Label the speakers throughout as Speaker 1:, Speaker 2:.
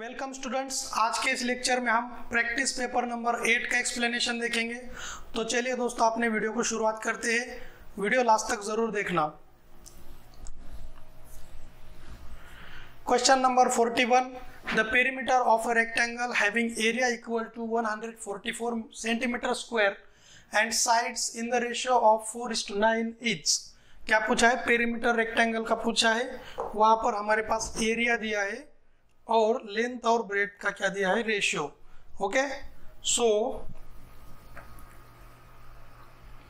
Speaker 1: Welcome students, आज के इस लेक्चर में हम प्रैक्टिस पेपर नंबर 8 का एक्सप्लेनेशन देखेंगे। तो चलिए दोस्तों, अपने वीडियो को शुरुआत करते हैं। वीडियो लास्ट तक जरूर देखना। Question number 41, the perimeter of a rectangle having area equal to 144 centimetre square and sides in the ratio of 4:9 is. क्या पूछा है? पेरीमीटर रेक्टेंगल का पूछा है। वहां पर हमारे पास एरिया दिया है और लेंथ और ब्रेथ का क्या दिया है? रेशियो। ओके, सो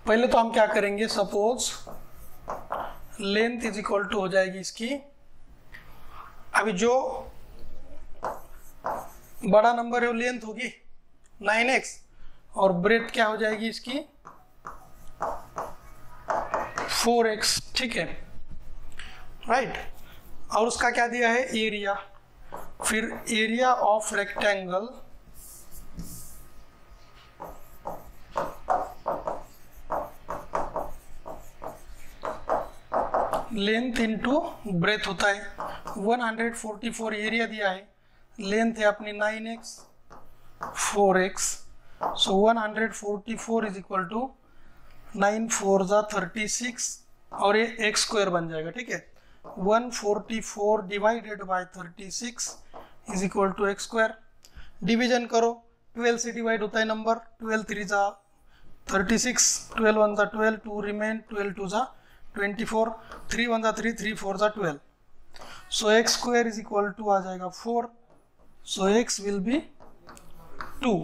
Speaker 1: पहले तो हम क्या करेंगे, suppose length is equal to हो जाएगी इसकी, अभी जो बड़ा नंबर है वो लेंथ होगी 9x और ब्रेथ क्या हो जाएगी इसकी 4x। ठीक है, राइट। और उसका क्या दिया है? एरिया। फिर area of rectangle length into breath होता है। 144 एरिया दिया है, लेंथ है अपनी 9x 4x, so 144 is equal to 9 4 जा 36 और ये x स्क्वायर बन जाएगा। ठीक है, 144 divided by 36 is equal to x square. Division करो, 12 से डिवाइड होता है नंबर, 12 3 जा 36, 12 1 जा 12, 2 रिमेन, 12 2 जा 24, 3 1 जा 3, 3 4 जा 12। So x square is equal to आ जाएगा 4, सो एक्स विल बी 2।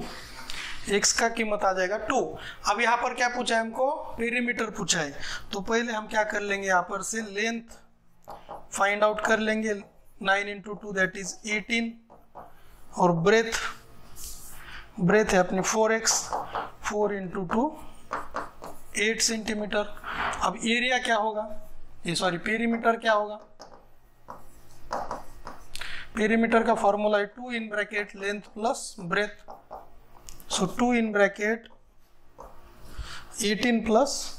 Speaker 1: एक्स का कीमत आ जाएगा 2। अब यहाँ पर क्या पूछा है हमको? पेरीमीटर पूछा है। तो पहले हम क्या कर लेंगे, यहाँ पर से लेंथ फाइंड आउट कर लेंगे। 9 इंटू 2 दैट इज 18 और ब्रेथ है अपनी 4x, 4 इंटू 2 8 सेंटीमीटर। अब एरिया क्या होगा, ये सॉरी पेरीमीटर क्या होगा? पेरीमीटर का फॉर्मूला है 2 in bracket length plus breath, so 2 in bracket 18 plus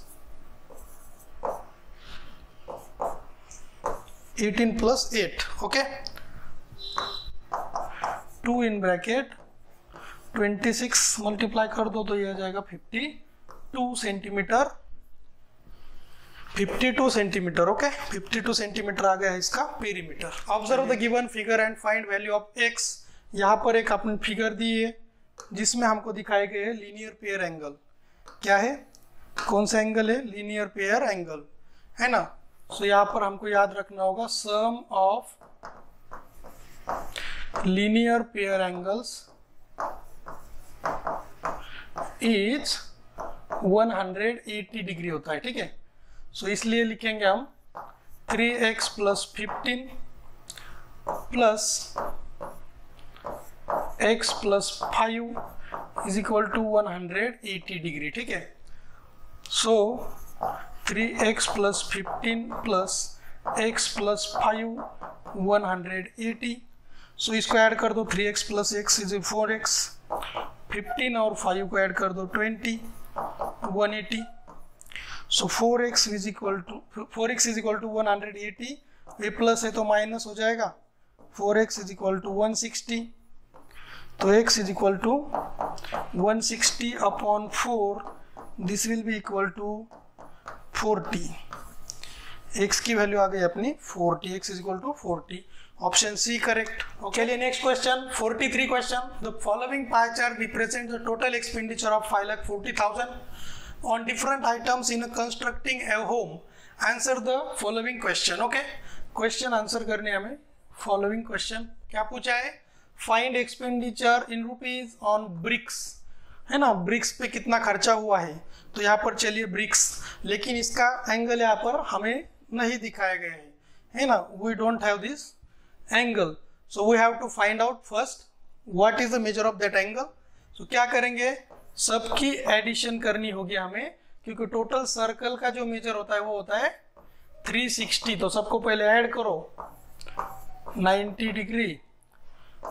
Speaker 1: 18 plus 8। Okay, 2 in bracket 26 multiply कर दो तो ये आ जाएगा 52 सेंटीमीटर। 52 सेंटीमीटर। ओके, 52 सेंटीमीटर आ गया है इसका perimeter. Observe the given figure and find value of x। यहाँ पर एक अपनी फिगर दी है जिसमें हमको दिखाए गए हैं लीनियर पेयर एंगल। क्या है? कौन सा एंगल है? लीनियर पेयर एंगल है ना। सो यहाँ पर हमको याद रखना होगा sum of linear pair angles is 180 degree होता है। ठीक है, सो इसलिए लिखेंगे हम 3x plus 15 plus x plus 5 is equal to 180 degree. ठीक है, so 3x plus 15 plus x plus 5 180। So इसको ऐड कर दो, 3x plus x is 4x, 15 और 5 को ऐड कर दो 20, 180। सो 4x इज इक्वल टू 180, ये प्लस है तो माइनस हो जाएगा, 4x इज इक्वल टू 160। तो x is equal to 160 upon 4, this will be equal to 40। x की वैल्यू आ गई अपनी 40, x is equal to 40। Option C correct. चलिए next question 43 question, the following pie chart represent the total expenditure of 5,40,000 on different items in constructing a home. Answer the following question. Okay, question answer करने हमें following question क्या पूछा है? Find expenditure in rupees on BRICS, है ना। BRICS पे कितना खर्चा हुआ है, तो यहाँ पर चलिए ब्रिक्स, लेकिन इसका एंगल यहाँ पर हमें नहीं दिखाया गया है ना। We don't have this angle, so we have to find out first what is the measure of that angle. So क्या करेंगे, सबकी एडिशन करनी होगी हमें, क्योंकि टोटल सर्कल का जो मेजर होता है वो होता है 360। तो सबको पहले ऐड करो, 90 डिग्री,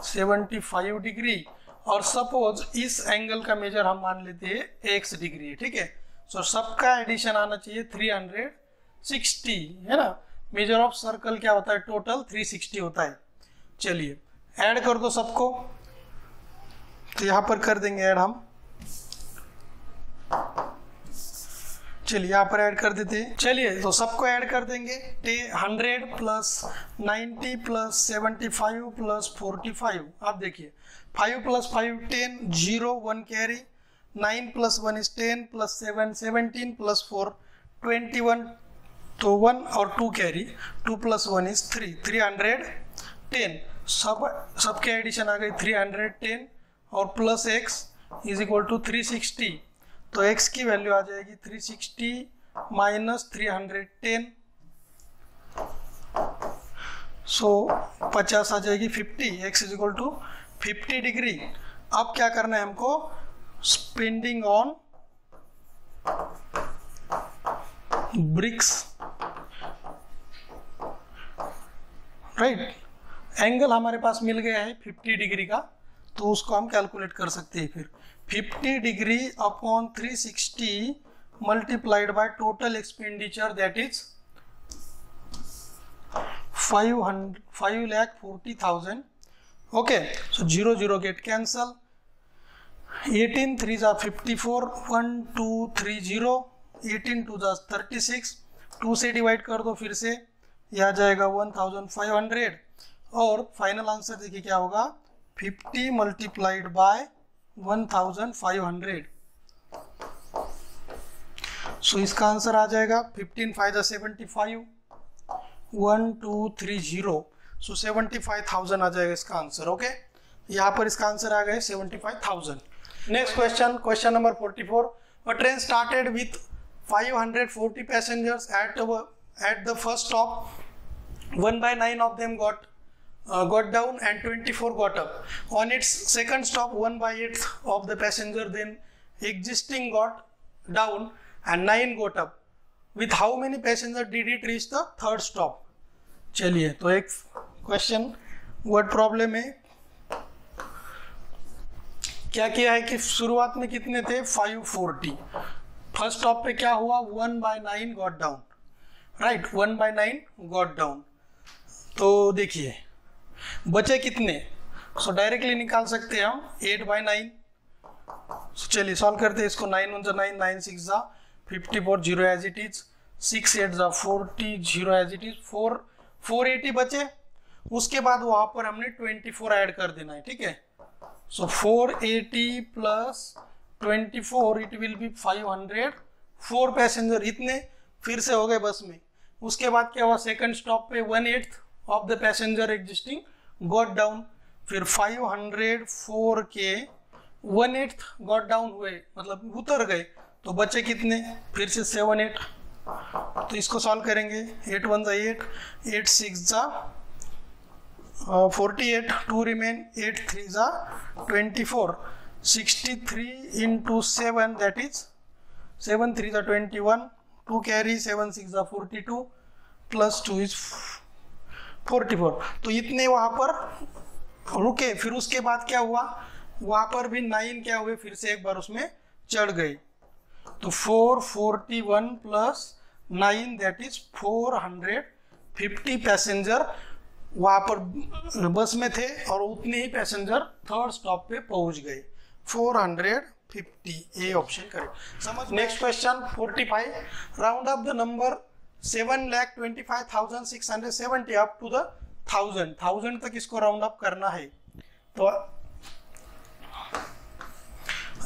Speaker 1: 75 डिग्री, और सपोज इस एंगल का मेजर हम मान लेते हैं x डिग्री है। ठीक है, सो सबका एडिशन आना चाहिए 360, है ना। मेजर ऑफ सर्कल क्या होता है? टोटल 360 होता है। चलिए ऐड कर दो सबको, तो यहाँ पर कर देंगे ऐड हम। चलिए यहाँ पर ऐड कर देते हैं। चलिए तो सबको ऐड कर देंगे। 100 प्लस 90 प्लस 75 प्लस 45। आप देखिए 5 plus 5 10, 0 1 carry, 9 plus 1 is 10 plus 7 17 plus 4 21, तो 1 और 2 कैरी, 2 प्लस 1 इज 3, 310। सबके एडिशन आ गई 310 और plus x is equal to 360। तो x की वैल्यू आ जाएगी 360 माइनस 310, सो 50 आ जाएगी 50। x is equal to 50 degree. अब क्या करना है हमको, spending on bricks, right. Angle हमारे पास मिल गया है 50 डिग्री का, तो उसको हम कैलकुलेट कर सकते हैं। फिर 50 degree upon 360 multiplied by total expenditure, that is 5,40,000। Okay, so 0 0 get cancel, 18 3 जा 54, 1 2 3 0, 18 2 जा 36, 2 से डिवाइड कर दो फिर से, यह आ जाएगा 1500। और फाइनल आंसर देखिए क्या होगा, 50 मल्टीप्लाइड बाय 1500। सो इसका आंसर आ जाएगा 15 5 जा 75, 1 2 3 0, सो 75,000 आ जाएगा इसका आंसर। ओके, यहाँ पर इसका आंसर आ गया 75,000। Next question, question number 44। A train started with 540 passengers at the first stop. 1/9 of them got down and 24 got up. On its second stop, 1/8 of the passenger then existing got down and 9 got up. With how many passengers did it reach the third stop? चलिए तो एक question word problem है। क्या किया है कि शुरुआत में कितने थे, 540। फर्स्ट स्टॉप पे क्या हुआ, 1/9 got down, right, 1/9 got down. तो देखिए बचे कितने, सो डायरेक्टली निकाल सकते हैं हम 8/9। चलिए सॉल्व करते हैं इसको। 9 1 9, 9 6 जा 54, 0 एज इट इज, 6 8 जा 40, 0 एज इट इज, 480 बचे। उसके बाद वहां पर हमने 24 ऐड कर देना है, ठीक है। सो 480 plus 24 it will be 504 passenger, इतने फिर से हो गए बस में। उसके बाद क्या हुआ, सेकंड स्टॉप पे 1/8 of the passenger existing got down, फिर 504 के 1/8 गॉट डाउन हुए, मतलब उतर गए, तो बचे कितने, फिर से 7 8। तो इसको सॉल्व करेंगे, 8 1 जा 8, 8 6 जा 48, 2 रिमेन, 8 3 जा 24, 63 into 7 that is 7 3 जा 21, 2 कैरी, 7 6 जा 42 प्लस 2 इज 44। तो इतने वहां पर रुके। फिर उसके बाद क्या हुआ, वहां पर भी 9 क्या हुए, फिर से एक बार उसमें चढ़ गए। तो 441 प्लस 9 दैट इज 450 पैसेंजर वहां पर बस में थे और उतने ही पैसेंजर थर्ड स्टॉप पे पहुंच गए। 450, ए ऑप्शन करेक्ट। समझ। Next question 45। Round up the number 7,25,670 up to the 1000 तक इसको राउंड अप करना है। तो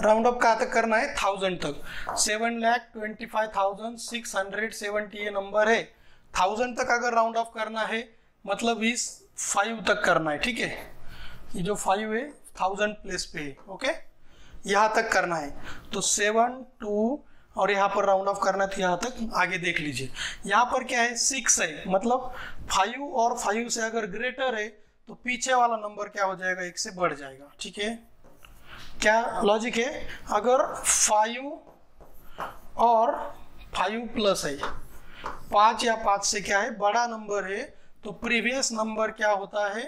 Speaker 1: राउंड अप कहाँ तक करना है, 1000 तक। 7,25,670 ये नंबर है। 1000 तक अगर राउंड ऑफ करना है मतलब इस 5 तक करना है, ठीक है। ये जो 5 है 1000 प्लेस पे है, ओके, यहाँ तक करना है। तो 7 2 और यहाँ पर राउंड ऑफ करना है, तो यहाँ तक आगे देख लीजिए। यहाँ पर क्या है, 6 है, मतलब 5 और 5 से अगर ग्रेटर है तो पीछे वाला नंबर क्या हो जाएगा, 1 से बढ़ जाएगा, ठीक है। क्या लॉजिक है, अगर 5 और 5 प्लस है, 5 या 5 से क्या है बड़ा नंबर है, तो प्रीवियस नंबर क्या होता है,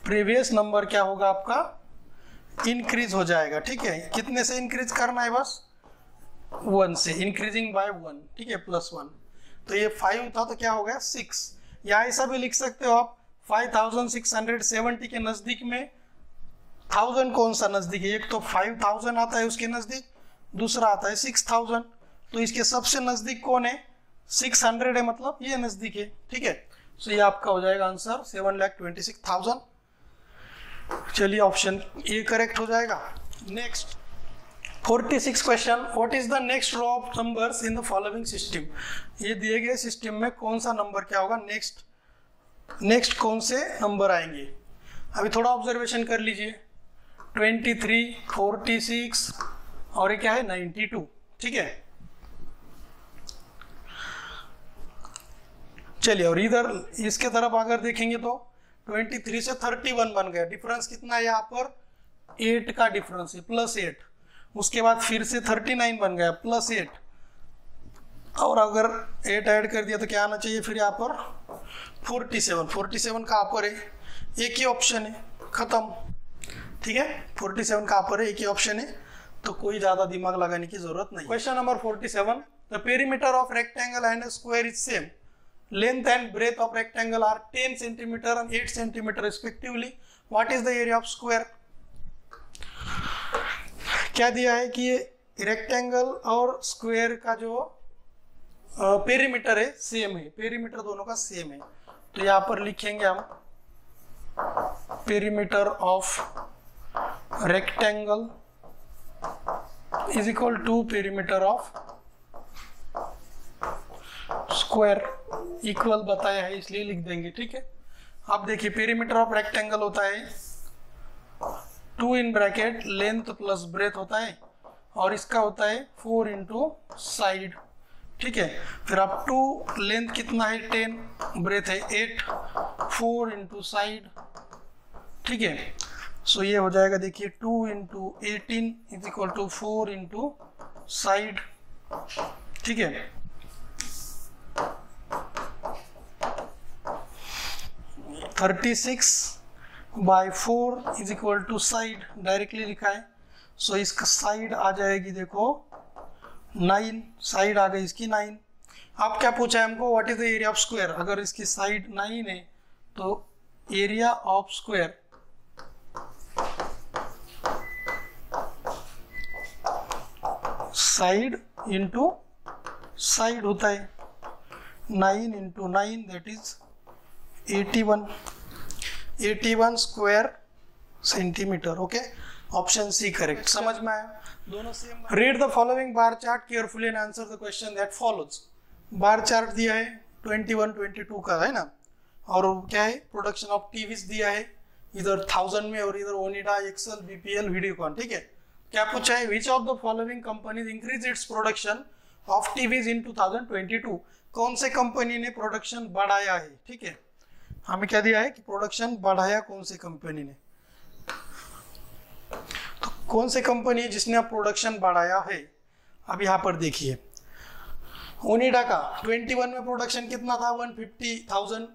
Speaker 1: प्रीवियस नंबर क्या होगा आपका, इंक्रीज हो जाएगा, ठीक है। कितने से इंक्रीज करना है, बस 1 से, इंक्रीजिंग बाय 1, ठीक है, +1। तो ये 5 था तो क्या हो गया 6, या ऐसा भी लिख सकते हो आप 5670 के नजदीक में 1000 कौन सा नजदीक है? एक तो 5000 आता है उसके नजदीक, दूसरा आता है 6000, तो इसके सबसे नजदीक कौन है? 600 है, मतलब ये नजदीक है। ठीक है, सो ये आपका हो जाएगा आंसर 7,26,000। चलिए ऑप्शन ए करेक्ट हो जाएगा। Next 46 question, what is the next row of numbers in the following system? ये दिए गए सिस्टम में कौन सा नंबर क्या होगा? नेक्स्ट कौन से नंबर आएंगे? अभी थोड़ा ऑब्जर्वेशन कर लीजिए। 23, 46 और ये क्या है? 92। ठीक है, चलिए और इधर इसके तरफ अगर देखेंगे तो 23 से 31 बन गया। डिफरेंस कितना है यहाँ पर? 8 का डिफरेंस है, +8। उसके बाद फिर से 39 बन गया, +8, और अगर 8 ऐड कर दिया तो क्या आना चाहिए फिर यहाँ पर? 47 का अपर है, एक ही ऑप्शन है, खत्म। ठीक है, 47 का अपर है, एक ही ऑप्शन है, तो कोई ज्यादा दिमाग लगाने की जरूरत नहीं। Question number 47, the perimeter of rectangle and a square is same, length and breadth of rectangle are 10 cm and 8 cm respectively. What is the area of square? क्या दिया है कि ये रेक्टेंगल और स्क्वायर का जो पेरीमीटर है सेम है, पेरीमीटर दोनों का सेम है, तो यहाँ पर लिखेंगे हम perimeter of rectangle is equal to perimeter of square, equal बताया है इसलिए लिख देंगे। ठीक है, अब देखिए पेरीमीटर ऑफ रेक्टेंगल होता है 2 in bracket length plus breath होता है, और इसका होता है 4 इंटू साइड। ठीक है, फिर अब 2 लेंथ कितना है? 10, ब्रेथ है 8, 4 इंटू साइड। ठीक है, सो ये हो जाएगा, देखिए 2 into 18 is equal to 4 into side. ठीक है, 36 by 4 is equal to side, directly लिखा है। सो इसका साइड आ जाएगी, देखो 9, साइड आ गई इसकी 9। अब क्या पूछा है हमको? What is the area of square? अगर इसकी साइड 9 है तो area of square side into side होता है, 9 into 9 that is 81 square centimetre. Okay, option C correct. समझ में आया? दोनों same. Read the following bar chart carefully and answer the question that follows. Bar chart दिया है 21, 22 का, है ना, और क्या है? प्रोडक्शन ऑफ टीवीज दिया है, इधर 1000 में और इधर ओनिडा, एक्सेल, बीपीएल, वीडियोकॉन। ठीक है, क्या पूछा है? Which of the following companies increase its production of TVs in 2022? कौन से कंपनी ने प्रोडक्शन बढ़ाया है? ठीक है, हमें क्या दिया है कि प्रोडक्शन बढ़ाया कौन सी कंपनी ने, तो कौन सी कंपनी है जिसने प्रोडक्शन बढ़ाया है? अब यहाँ पर देखिए ओनिडा का 21 में प्रोडक्शन कितना था? 150,000,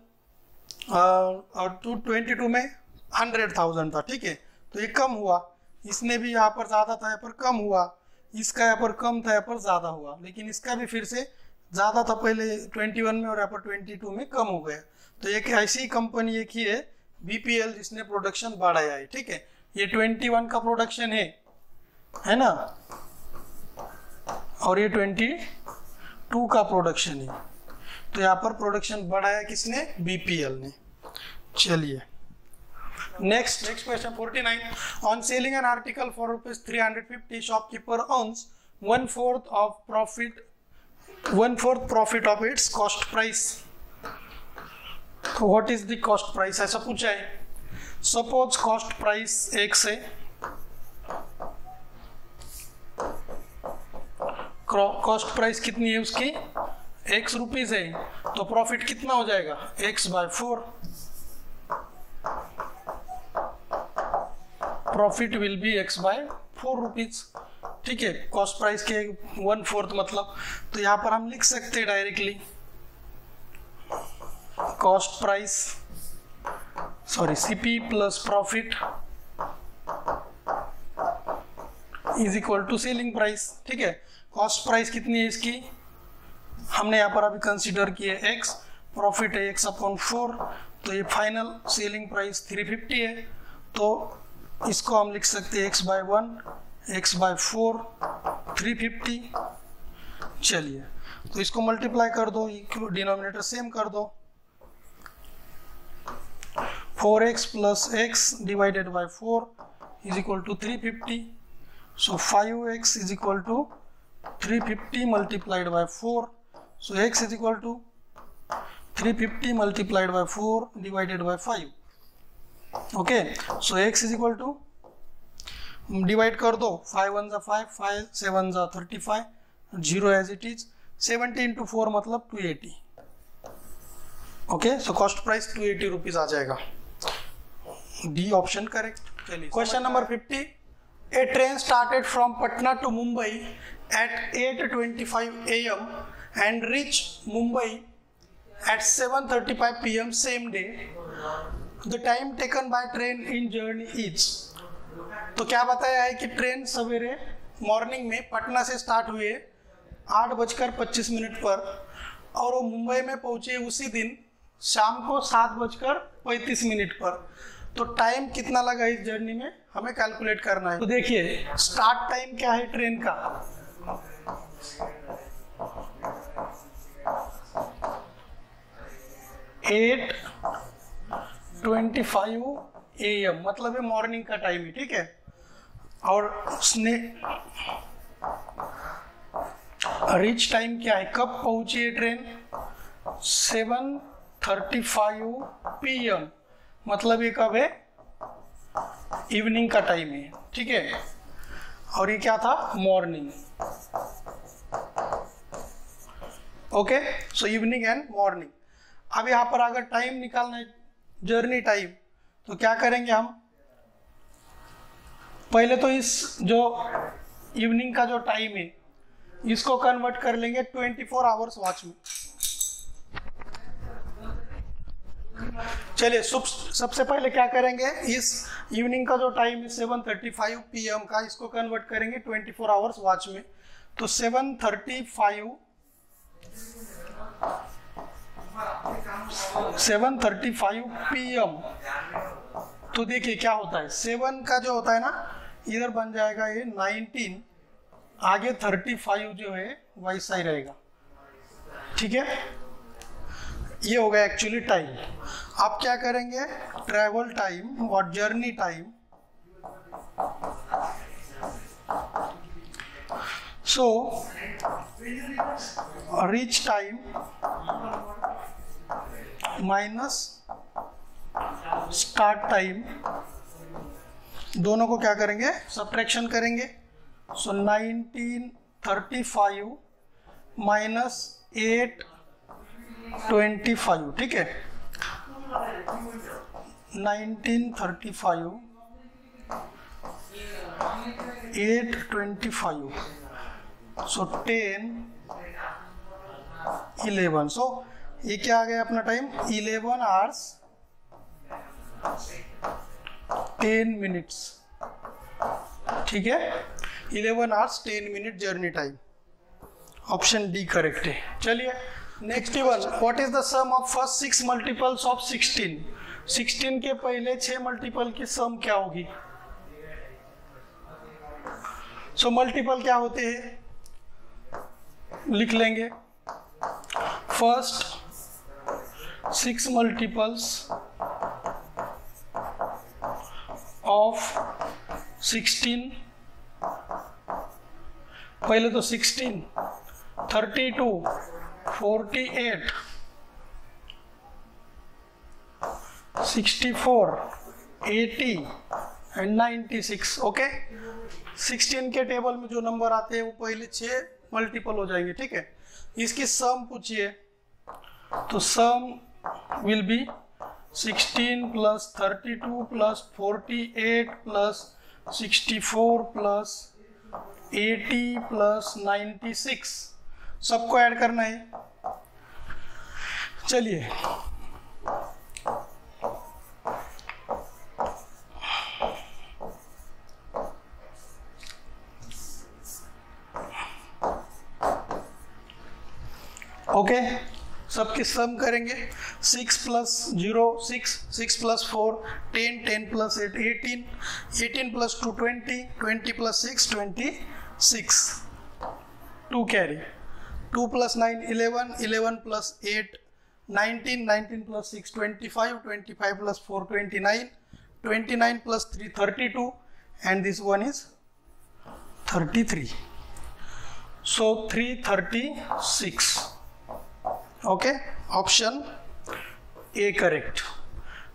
Speaker 1: और 22 में 100,000 था। ठीक है, तो ये कम हुआ, इसने भी यहाँ पर ज्यादा था, यहाँ पर कम हुआ, इसका यहाँ पर कम था, यहाँ पर ज्यादा हुआ, लेकिन इसका भी फिर से ज्यादा था पहले 21 में और यहाँ पर 22 में कम हो गया। तो एक ऐसी कंपनी एक ही है बीपीएल जिसने प्रोडक्शन बढ़ाया है। ठीक है, ये 21 का प्रोडक्शन है ना, और ये 22 का प्रोडक्शन है, तो यहाँ पर प्रोडक्शन बढ़ाया किसने? बीपीएल ने। चलिए next question 49, on selling an article for ₹350 shopkeeper earns 1/4 profit of its cost price. What is the cost price? ऐसा पूछा है। सपोज कॉस्ट प्राइस X है, कॉस्ट प्राइस कितनी है उसकी? X रुपीज है, तो प्रॉफिट कितना हो जाएगा? X/4। Profit will be X/4 rupees. ठीक है, कॉस्ट प्राइस के 1/4 मतलब, तो यहाँ पर हम लिख सकते हैं directly cost price CP plus profit is equal to selling price. ठीक है, कॉस्ट प्राइस कितनी है इसकी? हमने यहाँ पर अभी कंसीडर किया X, प्रॉफिट है X/4, तो ये फाइनल सेलिंग प्राइस 350 है, तो इसको हम लिख सकते हैं x/1 x/4 350। चलिए तो इसको मल्टीप्लाई कर दो, डिनोमिनेटर सेम कर दो, 4x + x divided by 4 is equal to 350। So 5x is equal to 350 multiplied by 4। So x is equal to 350 multiplied by 4 divided by 5। Okay, so x is equal to, divide कर दो, 5 1 ज़ा 5, 5 7 ज़ा 35, 0 as it is, 70 × 4 मतलब 280। Okay, so cost price 280 rupees आ जाएगा। D option correct. चलिए question number 50। A train started from Patna to Mumbai at 8:25 AM and reached Mumbai at 7:35 PM same day. The time taken by train in journey is। तो क्या बताया है कि train सवेरे morning में पटना से स्टार्ट हुए 8:25 पर और वो मुंबई में पहुंचे उसी दिन शाम को 7:35 पर। तो टाइम कितना लगा इस जर्नी में हमें कैलकुलेट करना है। तो देखिए स्टार्ट टाइम क्या है ट्रेन का, 8:25 AM मतलब ये मॉर्निंग का टाइम है, ठीक है। और उसने रीच टाइम क्या है, कब पहुंची है ट्रेन, 7:35 PM मतलब ये कब है, इवनिंग का टाइम है, ठीक है। और ये क्या था, morning. Okay, so evening and morning. अब यहाँ पर अगर टाइम निकालना है, जर्नी टाइम, तो क्या करेंगे हम, पहले तो इस जो इवनिंग का जो टाइम है इसको कन्वर्ट कर लेंगे 24 आवर्स वॉच में। चलिए सबसे पहले क्या करेंगे, इस इवनिंग का जो टाइम है 7:35 PM का, इसको कन्वर्ट करेंगे 24 आवर्स वॉच में। तो 7:35 PM। तो देखिए क्या होता है, 7 का जो होता है ना इधर बन जाएगा ये 19, आगे 35 जो है वैसा ही रहेगा, ठीक है। ये हो गया एक्चुअली टाइम। आप क्या करेंगे, ट्रैवल टाइम और जर्नी टाइम, सो reach time minus start time, दोनों को क्या करेंगे, सब्ट्रैक्शन करेंगे। सो 1935 माइनस 8:25, ठीक है। 1935 8:25, सो 10 11, सो ये क्या आ गया अपना टाइम, 11 आवर्स 10 मिनट्स, ठीक है। 11 hours 10 minute journey time, option D correct है। चलिए next one, what is the sum of first 6 multiples of 16। 16 के पहले 6 मल्टीपल की सम क्या होगी। सो मल्टीपल क्या होते हैं, लिख लेंगे, फर्स्ट 6 मल्टीपल्स ऑफ 16, पहले तो 16, 32, 48, 64, 80 एंड 96। ओके, 16 के टेबल में जो नंबर आते हैं वो पहले 6 मल्टीपल हो जाएंगे, ठीक है। इसकी सम पूछिए, तो सम विल बी 16 + 32 + 48 + 64 + 80 + 96, सबको ऐड करना है। चलिए ओके, सबकी सम करेंगे। 6 plus 0 6, 6 plus 4 10, 10 plus 8 18, 18 plus 2 20, 20 plus 6 26, 2 carry, 2 plus 9 11, 11 plus 8 19, 19 plus 6 25, 25 plus 4 29, 29 plus 3 32, and this one is 33. So 336. Okay, option A correct.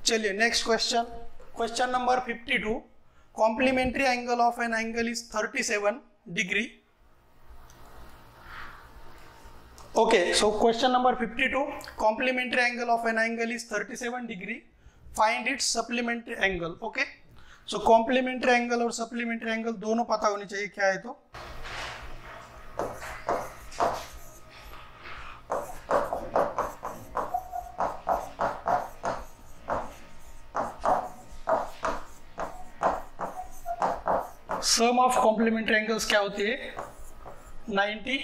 Speaker 1: चलिए next question, question number 52. Complementary angle of an angle is 37 degree. Okay, so question number 52. Complementary angle of an angle is 37 degree. Find its supplementary angle. Okay, so complementary angle और supplementary angle दोनों पता होनी चाहिए क्या है. तो सम of complementary angles क्या होती है 90.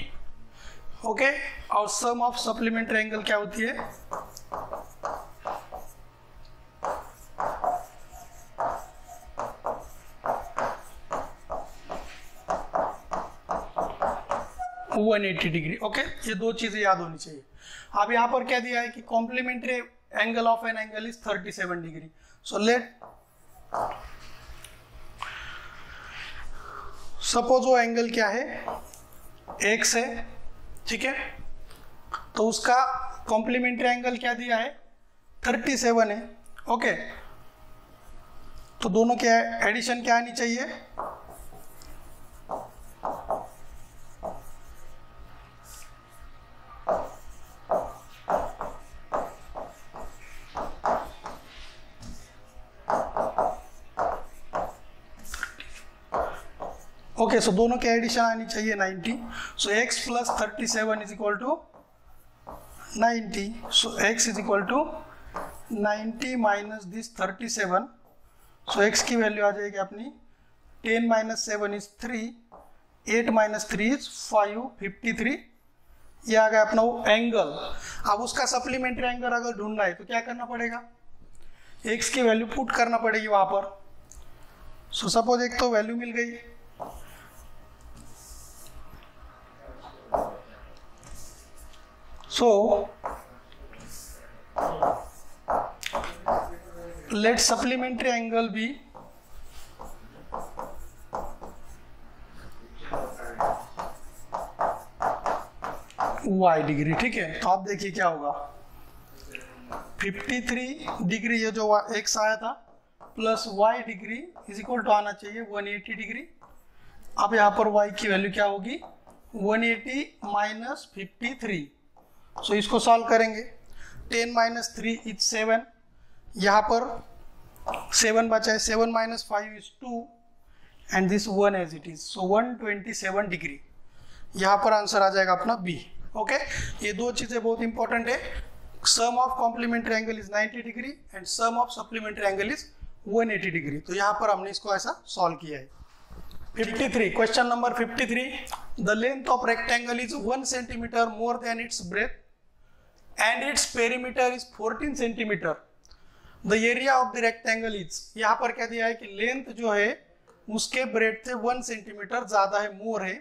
Speaker 1: ओके, और सम ऑफ सप्लीमेंट्री एंगल क्या होती है 180 डिग्री. ओके, ये दो चीजें याद होनी चाहिए. अब यहाँ पर क्या दिया है कि complementary angle of an angle is 37 degree. So let suppose वो एंगल क्या है x है, ठीक है, तो उसका कॉम्प्लीमेंट्री एंगल क्या दिया है 37 है. ओके, तो दोनों क्या है एडिशन क्या आनी चाहिए ओके, सो दोनों की एडिशन आनी चाहिए 90. So x plus 37 is equal to 90. So x is equal to 90 minus this 37. So x की वैल्यू आ जाएगी अपनी 10 माइनस 7 इज 3, 8 माइनस 3 इज 5, 53. ये आ गया अपना वो एंगल. अब उसका सप्लीमेंट्री एंगल अगर ढूंढना है तो क्या करना पड़ेगा, x की वैल्यू पुट करना पड़ेगी वहां पर. सो सपोज एक तो वैल्यू मिल गई, so let supplementary angle be y degree. ठीक है, तो आप देखिए क्या होगा 53 डिग्री, ये जो x आया था plus y degree is equal to आना चाहिए 180 डिग्री. अब यहाँ पर y की वैल्यू क्या होगी 180 माइनस 53. सो इसको सॉल्व करेंगे. 10 माइनस 3 इज 7, यहाँ पर 7 बचा है, 7 minus 5 is 2 and this 1 as it is. So 127 degree, यहाँ पर आंसर आ जाएगा अपना बी. ओके, ये दो चीजें बहुत इंपॉर्टेंट है. Sum of complementary angle is 90 degree and sum of supplementary angle is 180 degree. तो यहाँ पर हमने इसको ऐसा सॉल्व किया है. 53, question number 53. The length of rectangle is 1 centimetre more than it's breath and its perimeter is 14 centimeter. The area of the rectangle is, यहाँ पर क्या दिया है कि लेंथ जो है उसके ब्रेथ से 1 सेंटीमीटर ज्यादा है, मोर है,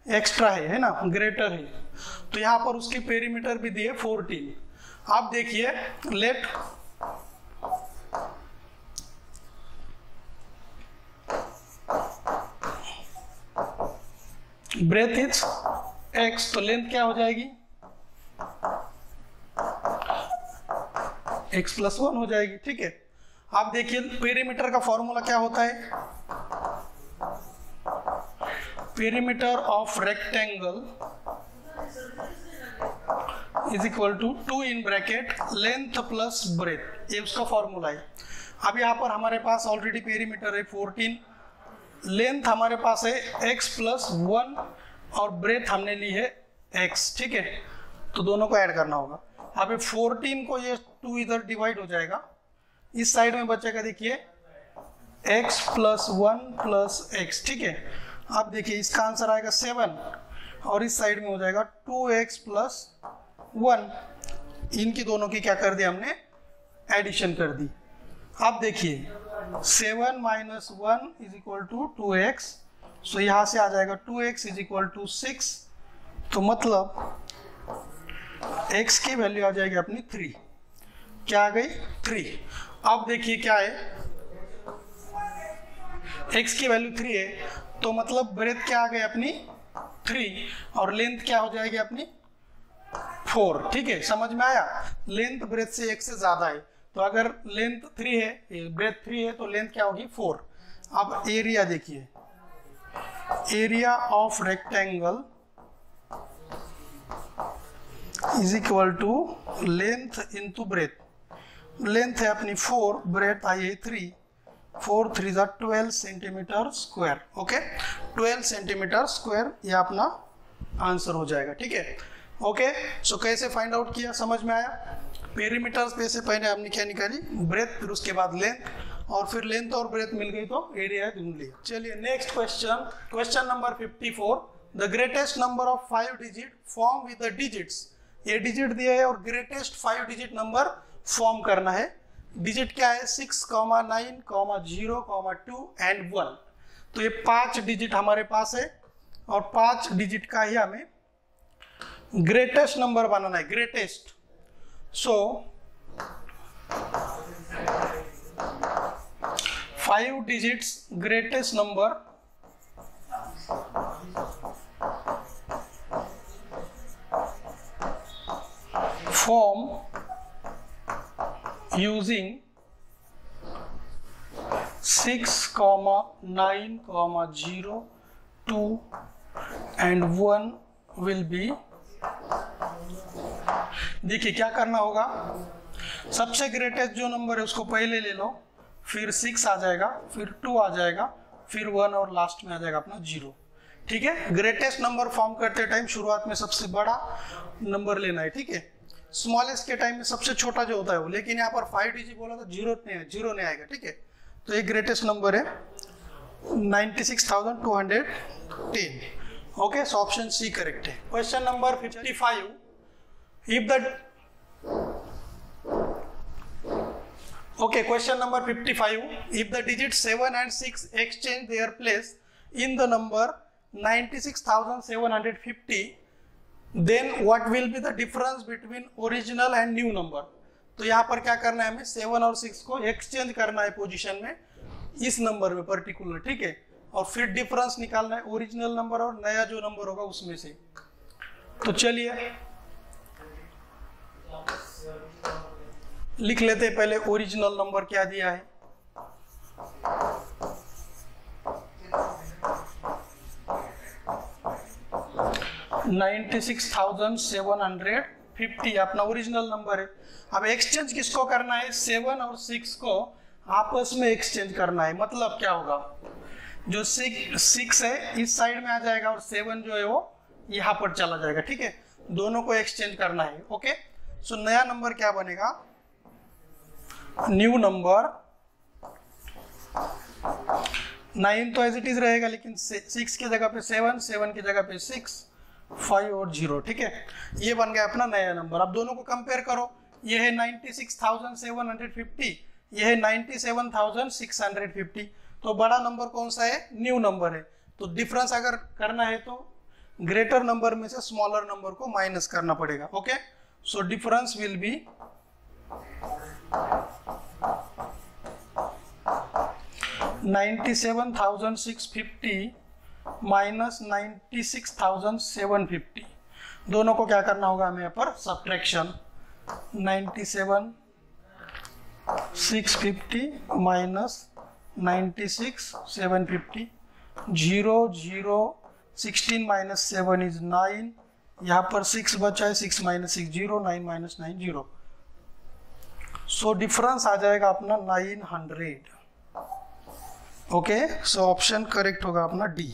Speaker 1: एक्स्ट्रा है ना, ग्रेटर है. तो यहाँ पर उसकी पेरीमीटर भी दी है 14. आप देखिए लेट ब्रेथ इज x, तो लेंथ क्या हो जाएगी x प्लस 1 हो जाएगी. ठीक है, आप देखिए पेरीमीटर का फॉर्मूला क्या होता है, perimeter of rectangle is equal to 2 in bracket length plus breadth, ये उसका फॉर्मूला है. अब यहाँ पर हमारे पास ऑलरेडी पेरीमीटर है 14, लेंथ हमारे पास है x प्लस 1 और ब्रेथ हमने ली है x. ठीक है, तो दोनों को ऐड करना होगा. अब 14 को ये 2 इधर डिवाइड हो जाएगा, इस साइड में बचेगा देखिए x प्लस 1 प्लस x. ठीक है, अब देखिए इसका आंसर आएगा 7 और इस साइड में हो जाएगा 2x प्लस 1. इनकी दोनों की क्या कर दी हमने, एडिशन कर दी। अब देखिए 7 minus 1 is equal to 2x, so यहां से आ जाएगा 2x इज इक्वल टू 6, तो मतलब x की वैल्यू आ जाएगी अपनी 3। क्या आ गई, 3। अब देखिए क्या है, x की वैल्यू 3 है, तो मतलब ब्रेथ क्या आ गई अपनी 3 और लेंथ क्या हो जाएगी अपनी 4। ठीक है, समझ में आया। लेंथ ब्रेथ से x से ज्यादा है, तो अगर लेंथ 3 है, ब्रेथ 3 है, तो लेंथ क्या होगी 4। अब एरिया देखिए, area of rectangle is equal to length into breadth. Length है अपनी 4, ब्रेथ आई है 3, 4 3 जा 12 centimetre square. Okay, 12 centimetre square ये अपना आंसर हो जाएगा। ठीक है, ओके। सो कैसे फाइंड आउट किया, समझ में आया। पेरीमीटर्स पे से पहले हमने क्या निकाली, ब्रेथ, फिर उसके बाद लेंथ, और फिर लेंथ और ब्रेथ मिल गई तो एरिया ढूंढ लिया। चलिए next question, question number 54। The greatest number of 5 digit form with the digits. ये डिजिट दिया है और ग्रेटेस्ट 5 डिजिट नंबर फॉर्म करना है। डिजिट क्या है, 6, 9, 0, 2 एंड 1। तो ये 5 डिजिट हमारे पास है और 5 डिजिट का ही हमें ग्रेटेस्ट नंबर बनाना है, greatest. So 5 digits greatest number form using 6, 9, 0, 2 and 1 will be। देखिए क्या करना होगा, सबसे ग्रेटेस्ट जो नंबर है उसको पहले ले लो, फिर 6 आ जाएगा, फिर 2 आ जाएगा, फिर 1 और लास्ट में आ जाएगा अपना 0। ठीक है, ग्रेटेस्ट नंबर फॉर्म करते टाइम शुरुआत में सबसे बड़ा नंबर लेना है। ठीक है, स्मॉलेस्ट के टाइम में सबसे छोटा जो होता है वो, लेकिन यहाँ पर 5 डिजिट बोला तो 0 नहीं आएगा। ठीक है, तो ये ग्रेटेस्ट नंबर है 96,210। Okay, so option C correct है। Question number 55। Question number 55। If the digit 7 and 6 exchange their place in the number 96,750, then what will be the difference between original and new number। तो यहाँ पर क्या करना है, हमें 7 और 6 को एक्सचेंज करना है पोजीशन में इस नंबर में पर्टिकुलर। ठीक है, और फिर डिफरेंस निकालना है ओरिजिनल नंबर और नया जो नंबर होगा उसमें से। तो चलिए लिख लेते हैं पहले ओरिजिनल नंबर क्या दिया है। $96,750 अपना ओरिजिनल नंबर है। अब एक्सचेंज किसको करना है, 7 और 6 को आपस में एक्सचेंज करना है। मतलब क्या होगा, जो 6 है इस साइड में आ जाएगा और 7 जो है वो यहाँ पर चला जाएगा। ठीक है, दोनों को एक्सचेंज करना है। ओके, सो नया नंबर क्या बनेगा, न्यू नंबर 9 तो एज इट इज रहेगा, लेकिन 6 की जगह पे 7, 7 की जगह पे 6, 5 और 0। ठीक है, ये बन गया अपना नया नंबर। अब दोनों को कंपेयर करो, ये है 96,750, ये है 97,650। तो बड़ा नंबर कौन सा है, न्यू नंबर है। तो डिफरेंस अगर करना है तो ग्रेटर नंबर में से स्मॉलर नंबर को माइनस करना पड़ेगा। Okay, so difference will be 97,650 minus 96,750। दोनों को क्या करना होगा हमें यहाँ पर, सब्ट्रैक्शन। 97,650 माइनस 96,750, 0 0 16 माइनस 7 इज 9, यहाँ पर 6 बचा है, 6 माइनस 6 0, 9 माइनस 9 0। सो डिफरेंस आ जाएगा अपना 900। ओके, सो ऑप्शन करेक्ट होगा अपना डी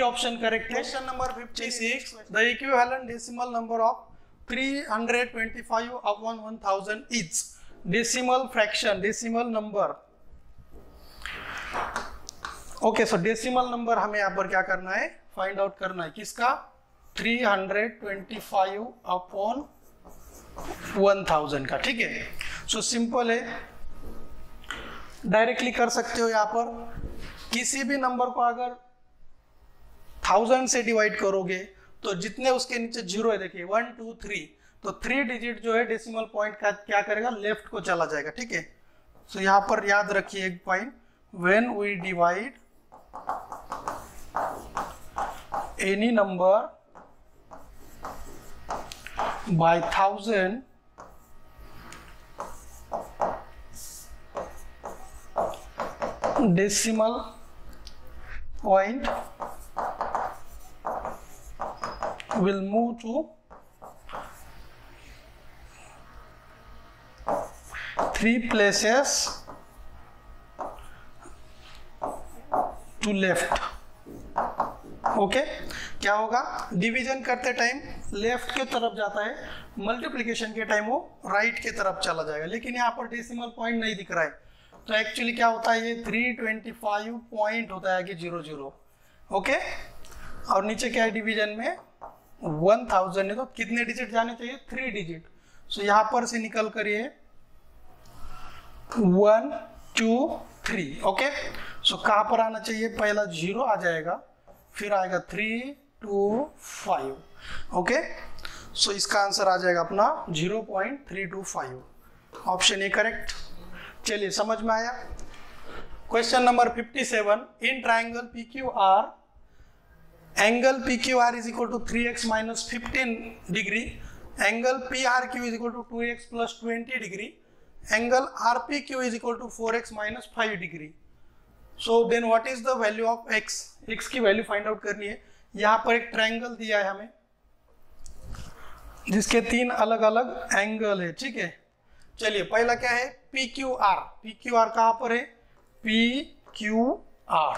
Speaker 1: ऑप्शन करेक्ट है। Question number 56। The equivalent decimal number of 325/1000 is. Decimal fraction, decimal number. Okay, so decimal number हमें यहाँ पर क्या करना है, फाइंड आउट करना है। किसका, 325/1000। 1000 का, ठीक है। सो सिंपल है, डायरेक्टली कर सकते हो। यहाँ पर किसी भी नंबर को अगर 1000 से डिवाइड करोगे तो जितने उसके नीचे जीरो है, देखिए 1 2 3, तो 3 डिजिट जो है डेसिमल पॉइंट का क्या करेगा, लेफ्ट को चला जाएगा, ठीक है। सो यहाँ पर याद रखिए एक point, when we divide any number by 1000, decimal point will move to 3 places to left, okay. क्या होगा, डिवीजन करते टाइम लेफ्ट के तरफ जाता है, मल्टीप्लिकेशन के टाइम वो राइट के तरफ चला जाएगा। लेकिन यहाँ पर डेसिमल पॉइंट नहीं दिख रहा है, तो एक्चुअली क्या होता है, ये 325 पॉइंट होता है कि 00, ओके। और नीचे क्या है, डिवीजन में 1000 है, तो कितने डिजिट जाने चाहिए, 3 डिजिट। सो यहाँ पर से निकल कर ये 1 2 3, ओके। सो कहाँ पर आना चाहिए, पहला 0 आ जाएगा, फिर आएगा 3 2 5, ओके। सो इसका आंसर आ जाएगा अपना 0.325, ऑप्शन ए करेक्ट। चलिए, समझ में आया। Question number 57, in triangle PQR, angle PQR is equal to 3x minus 15 degree, angle PRQ is equal to 2x plus 20 degree, angle RPQ is equal to 4x minus 5 degree. So then what is the value of x, x की वैल्यू find out करनी है। यहाँ पर एक triangle दिया है हमें जिसके 3 अलग अलग एंगल है, ठीक है। चलिए, पहला क्या है, PQR, PQR कहाँ पर है, PQR,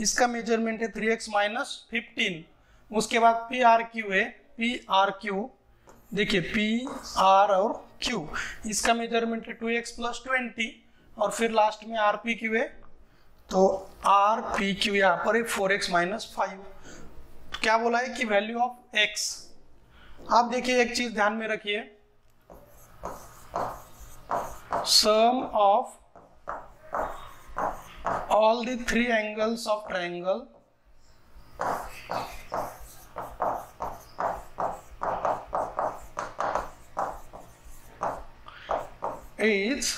Speaker 1: इसका मेजरमेंट है 3x माइनस 15। उसके बाद PRQ है, PRQ, देखिए PR और Q, इसका मेजरमेंट है 2x प्लस 20, और फिर लास्ट में RPQ है, तो RPQ यहाँ पर है 4x माइनस 5। क्या बोला है कि वैल्यू ऑफ x। आप देखिए एक चीज ध्यान में रखिए, sum of all the 3 angles of triangle is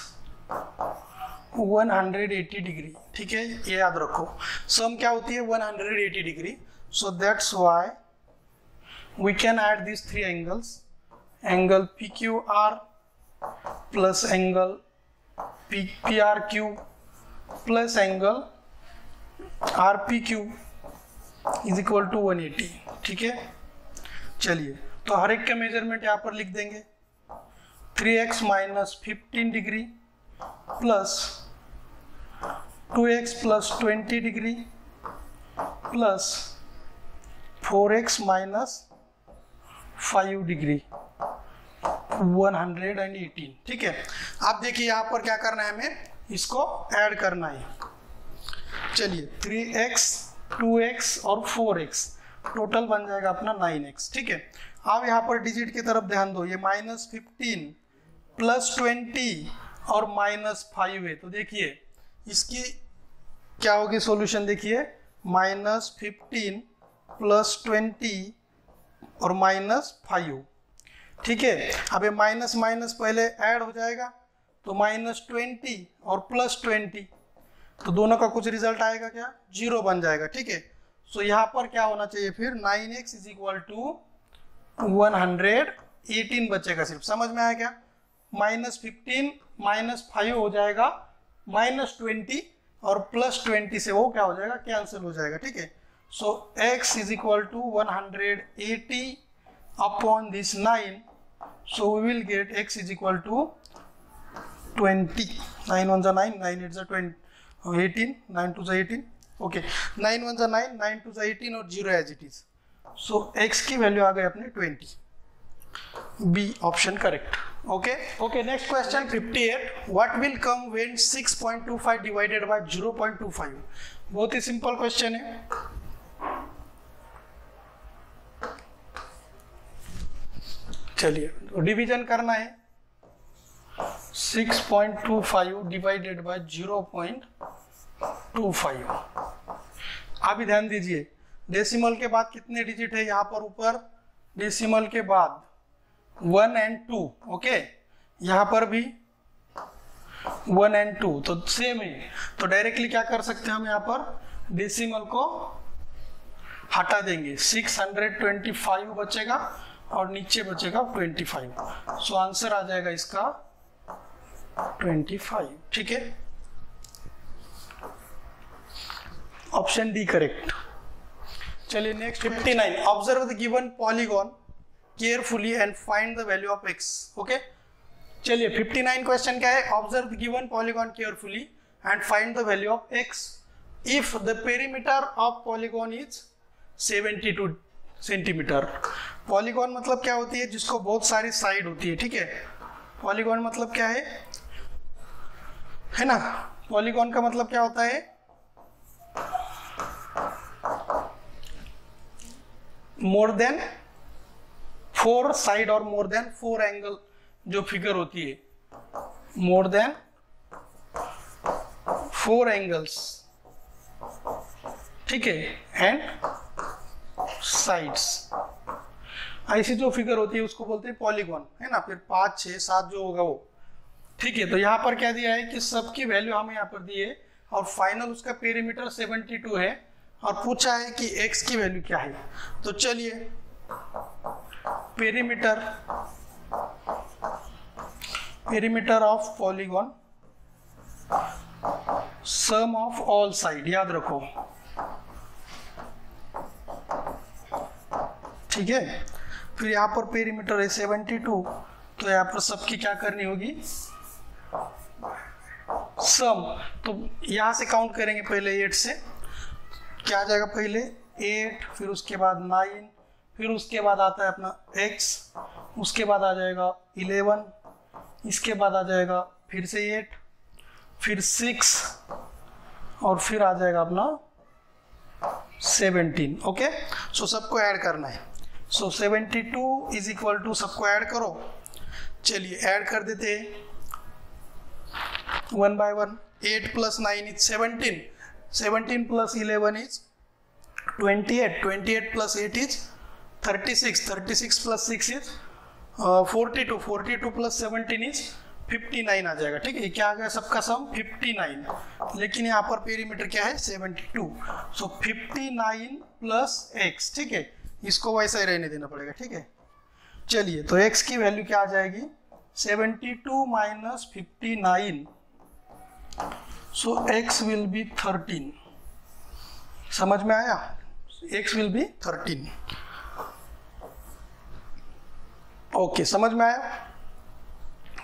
Speaker 1: 180 degree, ठीक है, ये याद रखो। सम क्या होती है, 180 degree. So that's why we can add these 3 angles, angle PQR plus angle PRQ plus angle RPQ is equal to 180, ठीक है। चलिए, तो हर एक का मेजरमेंट यहाँ पर लिख देंगे, 3x minus 15 degree plus 2x plus 20 degree plus 4x minus 5 degree 118, ठीक है। आप देखिए यहाँ पर क्या करना है, हमें इसको ऐड करना है। चलिए, 3x 2x और 4x टोटल बन जाएगा अपना 9x, ठीक है। अब यहाँ पर डिजिट की तरफ ध्यान दो, ये माइनस 15 प्लस 20 और माइनस 5 है, तो देखिए इसकी क्या होगी सॉल्यूशन, देखिए माइनस 15 प्लस 20 और माइनस 5, ठीक है। अब ये माइनस माइनस पहले ऐड हो जाएगा, तो माइनस 20 और प्लस 20, तो दोनों का कुछ रिजल्ट आएगा क्या, 0 बन जाएगा, ठीक है। सो यहाँ पर क्या होना चाहिए फिर, 9x इज इक्वल टू 118 बचेगा सिर्फ। समझ में आया क्या, माइनस 15 माइनस 5 हो जाएगा माइनस 20, और प्लस 20 से वो क्या हो जाएगा, कैंसिल हो जाएगा, ठीक है। So x is equal to 180 upon this 9, so we will get x is equal to 20. 9 1 9, 9 8 20, 18, 9 2 18, okay, 9 1 9, 9 2 18 और 0 as it is. So x की वैल्यू आ गई अपने 20, B option correct, okay. Okay, next question 58, what will come when 6.25 divided by 0.25? बहुत ही simple question है। चलिए division करना है 6.25 डिवाइडेड बाय 0.25। आप भी ध्यान दीजिए डेसिमल के बाद कितने डिजिट है यहाँ पर ऊपर, डेसिमल के बाद 1 and 2, ओके, यहाँ पर भी 1 and 2, तो सेम है। तो डायरेक्टली क्या कर सकते हैं हम, यहाँ पर डेसिमल को हटा देंगे, 625 बचेगा और नीचे बचेगा 25। सो आंसर आ जाएगा इसका 25, ठीक है, ऑप्शन डी करेक्ट। चलिए next 59, observe the given polygon carefully and find the value of x. Okay, चलिए 59 क्वेश्चन क्या है, observe the given polygon carefully and find the value of x if the perimeter of polygon is 72 centimetre. Polygon मतलब क्या होती है, जिसको बहुत सारी साइड होती है, ठीक है। पॉलीगॉन मतलब क्या है ना, पॉलीगॉन का मतलब क्या होता है, मोर देन 4 साइड और मोर देन 4 एंगल जो फिगर होती है, मोर देन 4 एंगल्स, ठीक है, एंड साइड्स, ऐसी जो फिगर होती है उसको बोलते हैं पॉलीगॉन, है ना। फिर 5, 6, 7 जो होगा वो, ठीक है। तो यहाँ पर क्या दिया है कि सबकी वैल्यू हमें यहाँ पर दी है और फाइनल उसका पेरीमीटर 72 है और पूछा है कि x की वैल्यू क्या है। तो चलिए perimeter of polygon sum of all side, याद रखो, ठीक है। फिर यहाँ पर पेरीमीटर है 72, तो यहाँ पर सबकी क्या करनी होगी, सम। तो यहाँ से काउंट करेंगे पहले 8 से, क्या आ जाएगा, पहले 8, फिर उसके बाद 9, फिर उसके बाद आता है अपना x, उसके बाद आ जाएगा 11, इसके बाद आ जाएगा फिर से 8, फिर 6 और फिर आ जाएगा अपना 17। ओके, सो सबको ऐड करना है। सो 72 इज इक्वल टू, सबको ऐड करो, चलिए ऐड कर देते हैं 1 by 1। 8 plus 9 is 17, 17 plus 11 is 28, 28 plus 8 is 36, 36 plus 6 is 42, 42 plus 17 is 59 आ जाएगा, ठीक है। क्या आ गया सबका सम 59, लेकिन यहाँ पर पेरीमीटर क्या है 72, सो 59 प्लस x, ठीक है, इसको वैसा ही रहने देना पड़ेगा, ठीक है। चलिए तो x की वैल्यू क्या आ जाएगी, 72 minus 59, so x will be 13। समझ में आया, x will be 13। ओके, समझ में आया।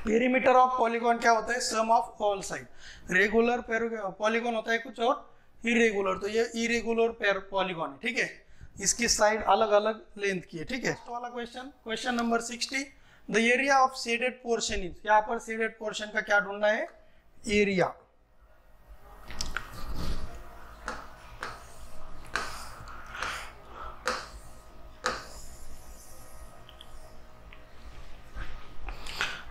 Speaker 1: पेरीमीटर ऑफ पॉलीगॉन क्या होता है, sum of all side. Regular polygon होता है कुछ और इरेगुलर, तो ये इरेगुलर पॉलीगॉन है, ठीक है, इसकी साइड अलग अलग लेंथ की है, ठीक है। तो वाला question, question number 60, the area of shaded portion is, यहाँ पर शेडेड पोर्शन का क्या ढूंढना है, एरिया।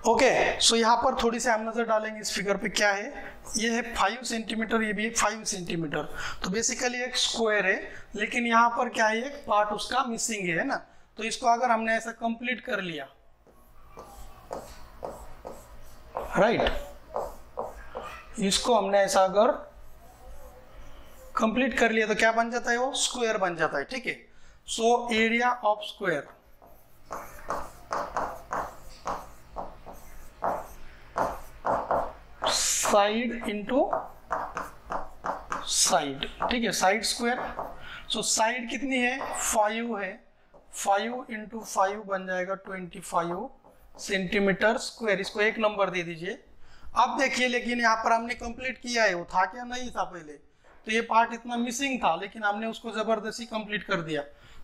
Speaker 1: ओके, सो यहाँ पर थोड़ी सी हम नजर डालेंगे इस फिगर पे, क्या है, ये है 5 सेंटीमीटर, ये भी 5 सेंटीमीटर, तो बेसिकली एक स्क्वायर है, लेकिन यहाँ पर क्या है, एक पार्ट उसका मिसिंग है ना। तो इसको अगर हमने ऐसा कंप्लीट कर लिया, राइट, इसको हमने ऐसा अगर कंप्लीट कर लिया तो क्या बन जाता है, वो स्क्वायर बन जाता है, ठीक है। So area of square, side into side, ठीक है, साइड स्क्वायर। सो साइड कितनी है, 5 है, 5 इंटू 5 बन जाएगा 25 सेंटीमीटर स्क्वायर, इसको 1 नंबर दे दीजिए। अब देखिए, लेकिन यहाँ पर हमने कंप्लीट किया है, वो था क्या, नहीं था पहले, तो ये पार्ट इतना मिसिंग था, लेकिन हमने उसको जबरदस्ती कंप्लीट कर दिया,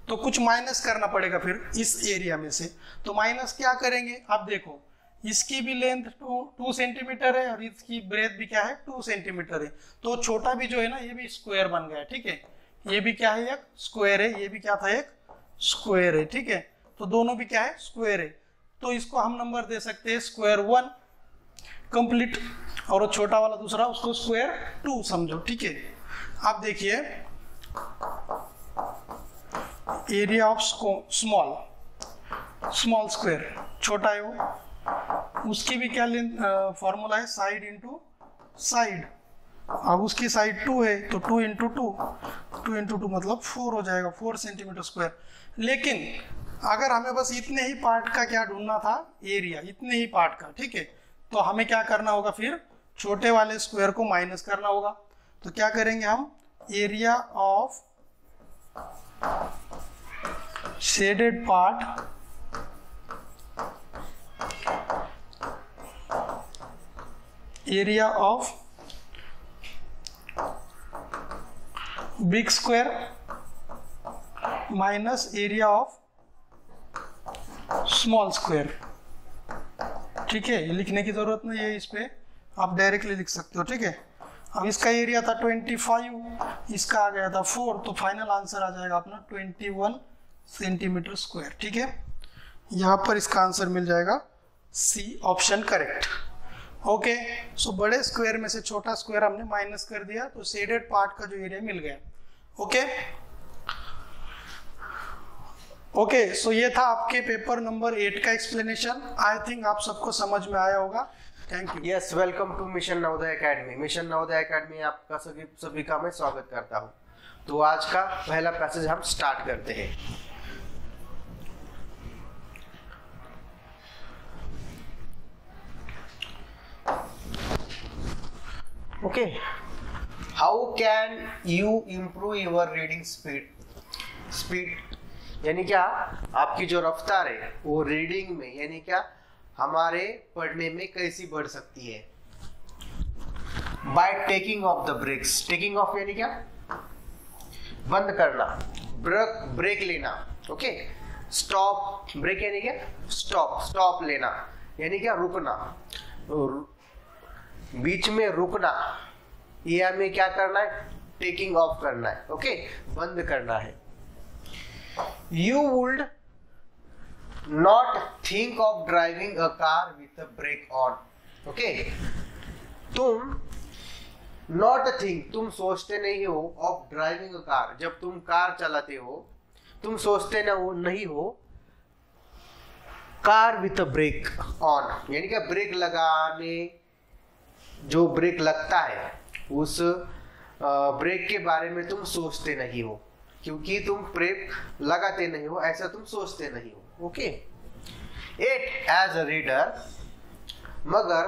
Speaker 1: तो कुछ माइनस करना पड़ेगा फिर इस एरिया में से। तो माइनस क्या करेंगे, आप देखो, इसकी भी लेंथ 2 सेंटीमीटर है और इसकी ब्रेथ भी क्या है, 2 सेंटीमीटर है, तो छोटा भी जो है ना, ये भी स्क्वायर बन गया, ठीक है, ये भी क्या है, एक स्क्वायर है, ये भी क्या था, एक स्क्वायर है, ठीक है। तो दोनों भी क्या है, स्क्वायर है। तो इसको हम नंबर दे सकते हैं स्क्वायर 1 कंप्लीट, और वो छोटा वाला दूसरा उसको स्क्वायर 2 समझो, ठीक है। अब देखिए एरिया ऑफ स्मॉल स्क्वायर छोटा है वो, उसकी भी क्या फॉर्मूला है, साइड इंटू साइड। अब उसकी साइड 2 है तो 2 इंटू 2 मतलब 4 हो जाएगा, 4 सेंटीमीटर स्क्वायर। लेकिन अगर हमें बस इतने ही पार्ट का क्या ढूंढना था, एरिया इतने ही पार्ट का, ठीक है, तो हमें क्या करना होगा, फिर छोटे वाले स्क्वायर को माइनस करना होगा। तो क्या करेंगे हम, area of shaded part area of big square minus area of small square, ठीक है। ये लिखने की जरूरत नहीं है, इस पे आप डायरेक्टली लिख सकते हो, ठीक है। अब इसका एरिया था 25, इसका आ गया था 4, तो फाइनल आंसर आ जाएगा अपना 21 सेंटीमीटर स्क्वायर, ठीक है। यहाँ पर इसका आंसर मिल जाएगा सी ऑप्शन करेक्ट। ओके, सो बड़े स्क्वायर में से छोटा स्क्वायर हमने माइनस कर दिया, तो शेडेड पार्ट का जो एरिया मिल गया। ओके ओके, सो ये था आपके पेपर नंबर 8 का एक्सप्लेनेशन। आई थिंक आप सबको समझ में आया होगा। Thank you.
Speaker 2: Yes, welcome to mission Navodaya academy. Mission Navodaya academy आपका सभी का मैं स्वागत करता हूँ। तो आज का पहला पैसेज हम स्टार्ट करते हैं। Okay, how can you improve your reading speed यानी क्या, आपकी जो रफ्तार है वो रीडिंग में यानी क्या हमारे पढ़ने में कैसी बढ़ सकती है। By taking off the brakes, taking off यानी क्या, बंद करना, ब्रेक लेना। ओके, स्टॉप, ब्रेक यानी क्या, स्टॉप लेना यानी क्या, रुकना, बीच में रुकना, ये हमें क्या करना है, टेकिंग ऑफ करना है। ओके, बंद करना है। You would not think of driving a car with a brake on. Okay? तुम not think, तुम सोचते नहीं हो of driving a car, जब तुम कार चलाते हो तुम सोचते नहीं हो car with a brake on यानी क्या, ब्रेक लगाने, जो ब्रेक लगता है उस ब्रेक के बारे में तुम सोचते नहीं हो, क्योंकि तुम ब्रेक लगाते नहीं हो, ऐसा तुम सोचते नहीं हो। Okay, it as a reader, मगर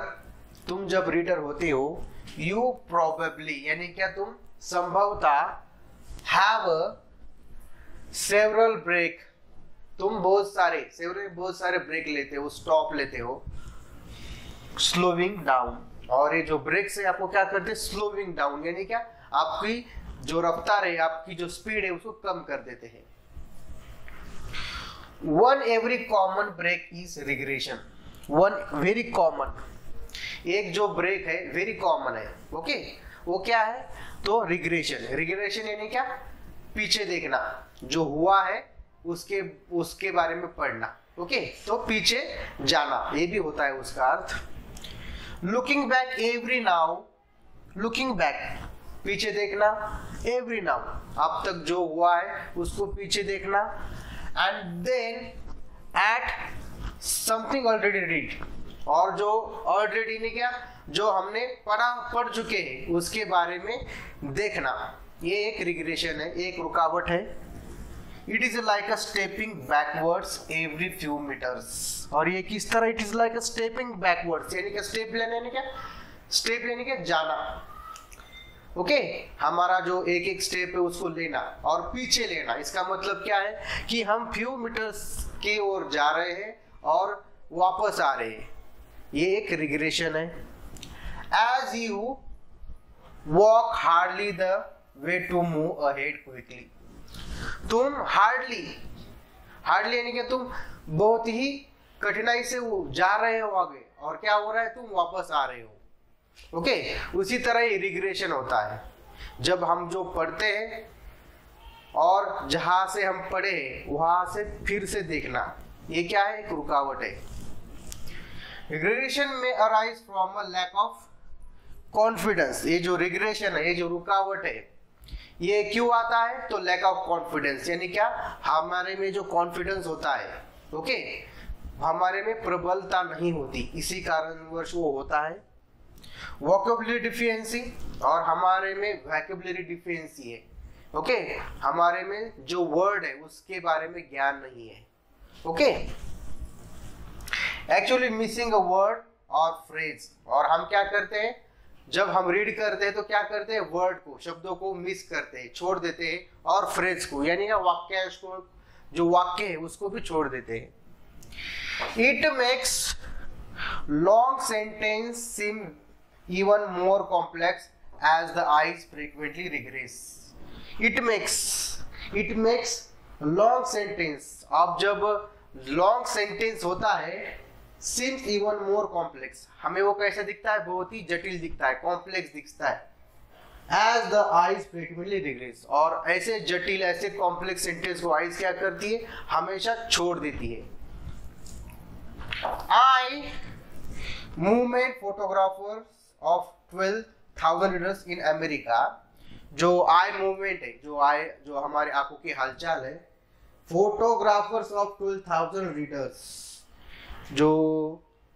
Speaker 2: तुम जब रीडर होते हो, यू प्रोबेबली यानी क्या, तुम संभवतः हैव सेवरल ब्रेक, तुम बहुत सारे ब्रेक लेते हो, स्टॉप लेते हो, स्लोइंग डाउन, और ये जो ब्रेक से आपको क्या करते हैं, स्लोइंग डाउन यानी क्या, आपकी जो रफ्तार है, आपकी जो स्पीड है उसको कम कर देते हैं। One every common break is regression, one very common, एक जो ब्रेक है वेरी कॉमन है। ओके, वो क्या है, तो रिग्रेशन यानी क्या, पीछे देखना, जो हुआ है उसके बारे में पढ़ना। ओके, तो पीछे जाना, ये भी होता है उसका अर्थ। Looking back every now, looking back पीछे देखना, एवरी नाउ अब तक जो हुआ है उसको पीछे देखना, and then at something already read, और जो ऑलरेडी ने क्या, जो हमने पढ़ चुके हैं उसके बारे में देखना। ये एक रिग्रेशन है, एक रुकावट है। It is like a stepping backwards every few metres, और ये किस तरह, it is like a stepping backwards यानी क्या, स्टेप लेने क्या, जाना। ओके, हमारा जो एक स्टेप है उसको लेना और पीछे लेना, इसका मतलब क्या है कि हम फ्यू मीटर्स की ओर जा रहे हैं और वापस आ रहे हैं। ये एक रिग्रेशन है। As you walk hardly the way to move ahead quickly, तुम हार्डली यानी कि तुम बहुत ही कठिनाई से जा रहे हो आगे, और क्या हो रहा है, तुम वापस आ रहे हो। ओके, उसी तरह ही रिग्रेशन होता है, जब हम जो पढ़ते हैं और जहां से हम पढ़े वहां से फिर से देखना, ये क्या है, एक रुकावट है। Regression may arise from a lack of confidence. ये जो रिग्रेशन है, ये जो रुकावट है, ये क्यों आता है? तो लैक ऑफ कॉन्फिडेंस, यानी क्या, हमारे में जो कॉन्फिडेंस होता है, ओके, हमारे में प्रबलता नहीं होती, इसी कारणवश वो होता है। वोकैबुलरी डिफिशिएंसी, और हमारे में वोकैबुलरी डिफिशिएंसी है, ओके, हमारे में जो वर्ड है उसके बारे में ज्ञान नहीं है, okay, actually missing a word और फ्रेज। और हम क्या करते हैं, जब हम रीड करते हैं तो क्या करते हैं, वर्ड को, शब्दों को मिस करते हैं, छोड़ देते हैं, और फ्रेज को, यानी कि वाक्यांश को, जो वाक्य है उसको भी छोड़ देते हैं। It makes long sentence seem even more complex as the eyes frequently regress. It makes long sentence, अब जब long sentence होता है, seems even more complex, हमें वो कैसा दिखता है, बहुत ही जटिल दिखता है, complex दिखता है, as the eyes frequently regress, और ऐसे जटिल, ऐसे complex sentence को eyes क्या करती है, हमेशा छोड़ देती है। I movement photographers of 12,000 readers in America, जो आई मूवमेंट है, जो हमारे आंखों की हालचाल है, फोटोग्राफर्स ऑफ 12,000 रीडर्स, जो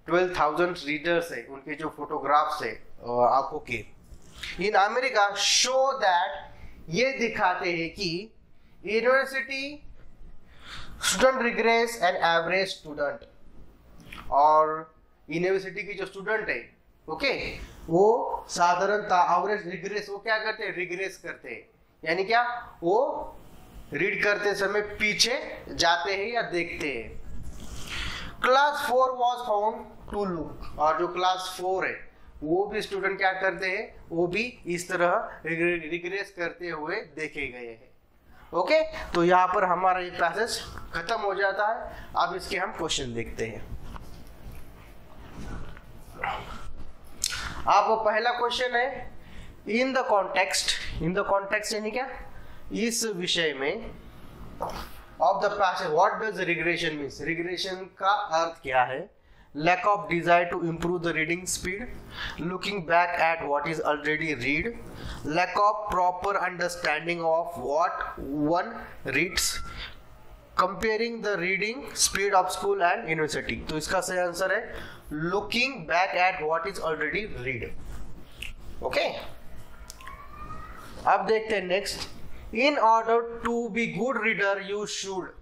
Speaker 2: 12,000 रीडर्स है, उनके जो फोटोग्राफ्स है आंखों के, इन अमेरिका, शो दैट, ये दिखाते हैं कि university student regress an average student, और यूनिवर्सिटी की जो स्टूडेंट है, ओके, वो साधारणतः एवरेज रिग्रेस, वो क्या करते हैं, रिग्रेस करते हैं, यानी क्या, वो रीड करते समय पीछे जाते हैं या देखते हैं। Class 4 was found to look, और जो क्लास 4 है वो भी स्टूडेंट क्या करते हैं, वो भी इस तरह रिग्रेस करते हुए देखे गए हैं, ओके। तो यहाँ पर हमारा ये पैसेज खत्म हो जाता है। अब इसके हम क्वेश्चन देखते हैं। अब पहला क्वेश्चन है, इन द कॉन्टेक्स्ट यानी क्या, इस विषय में, of the passage, what does regression means, regression का अर्थ क्या है, lack of desire to improve the reading speed, looking back at what is already read, lack of proper understanding of what one reads, comparing the reading speed of school and university. तो इसका सही answer है looking back at what is already read, okay. अब देखते हैं next, in order to be good reader you should,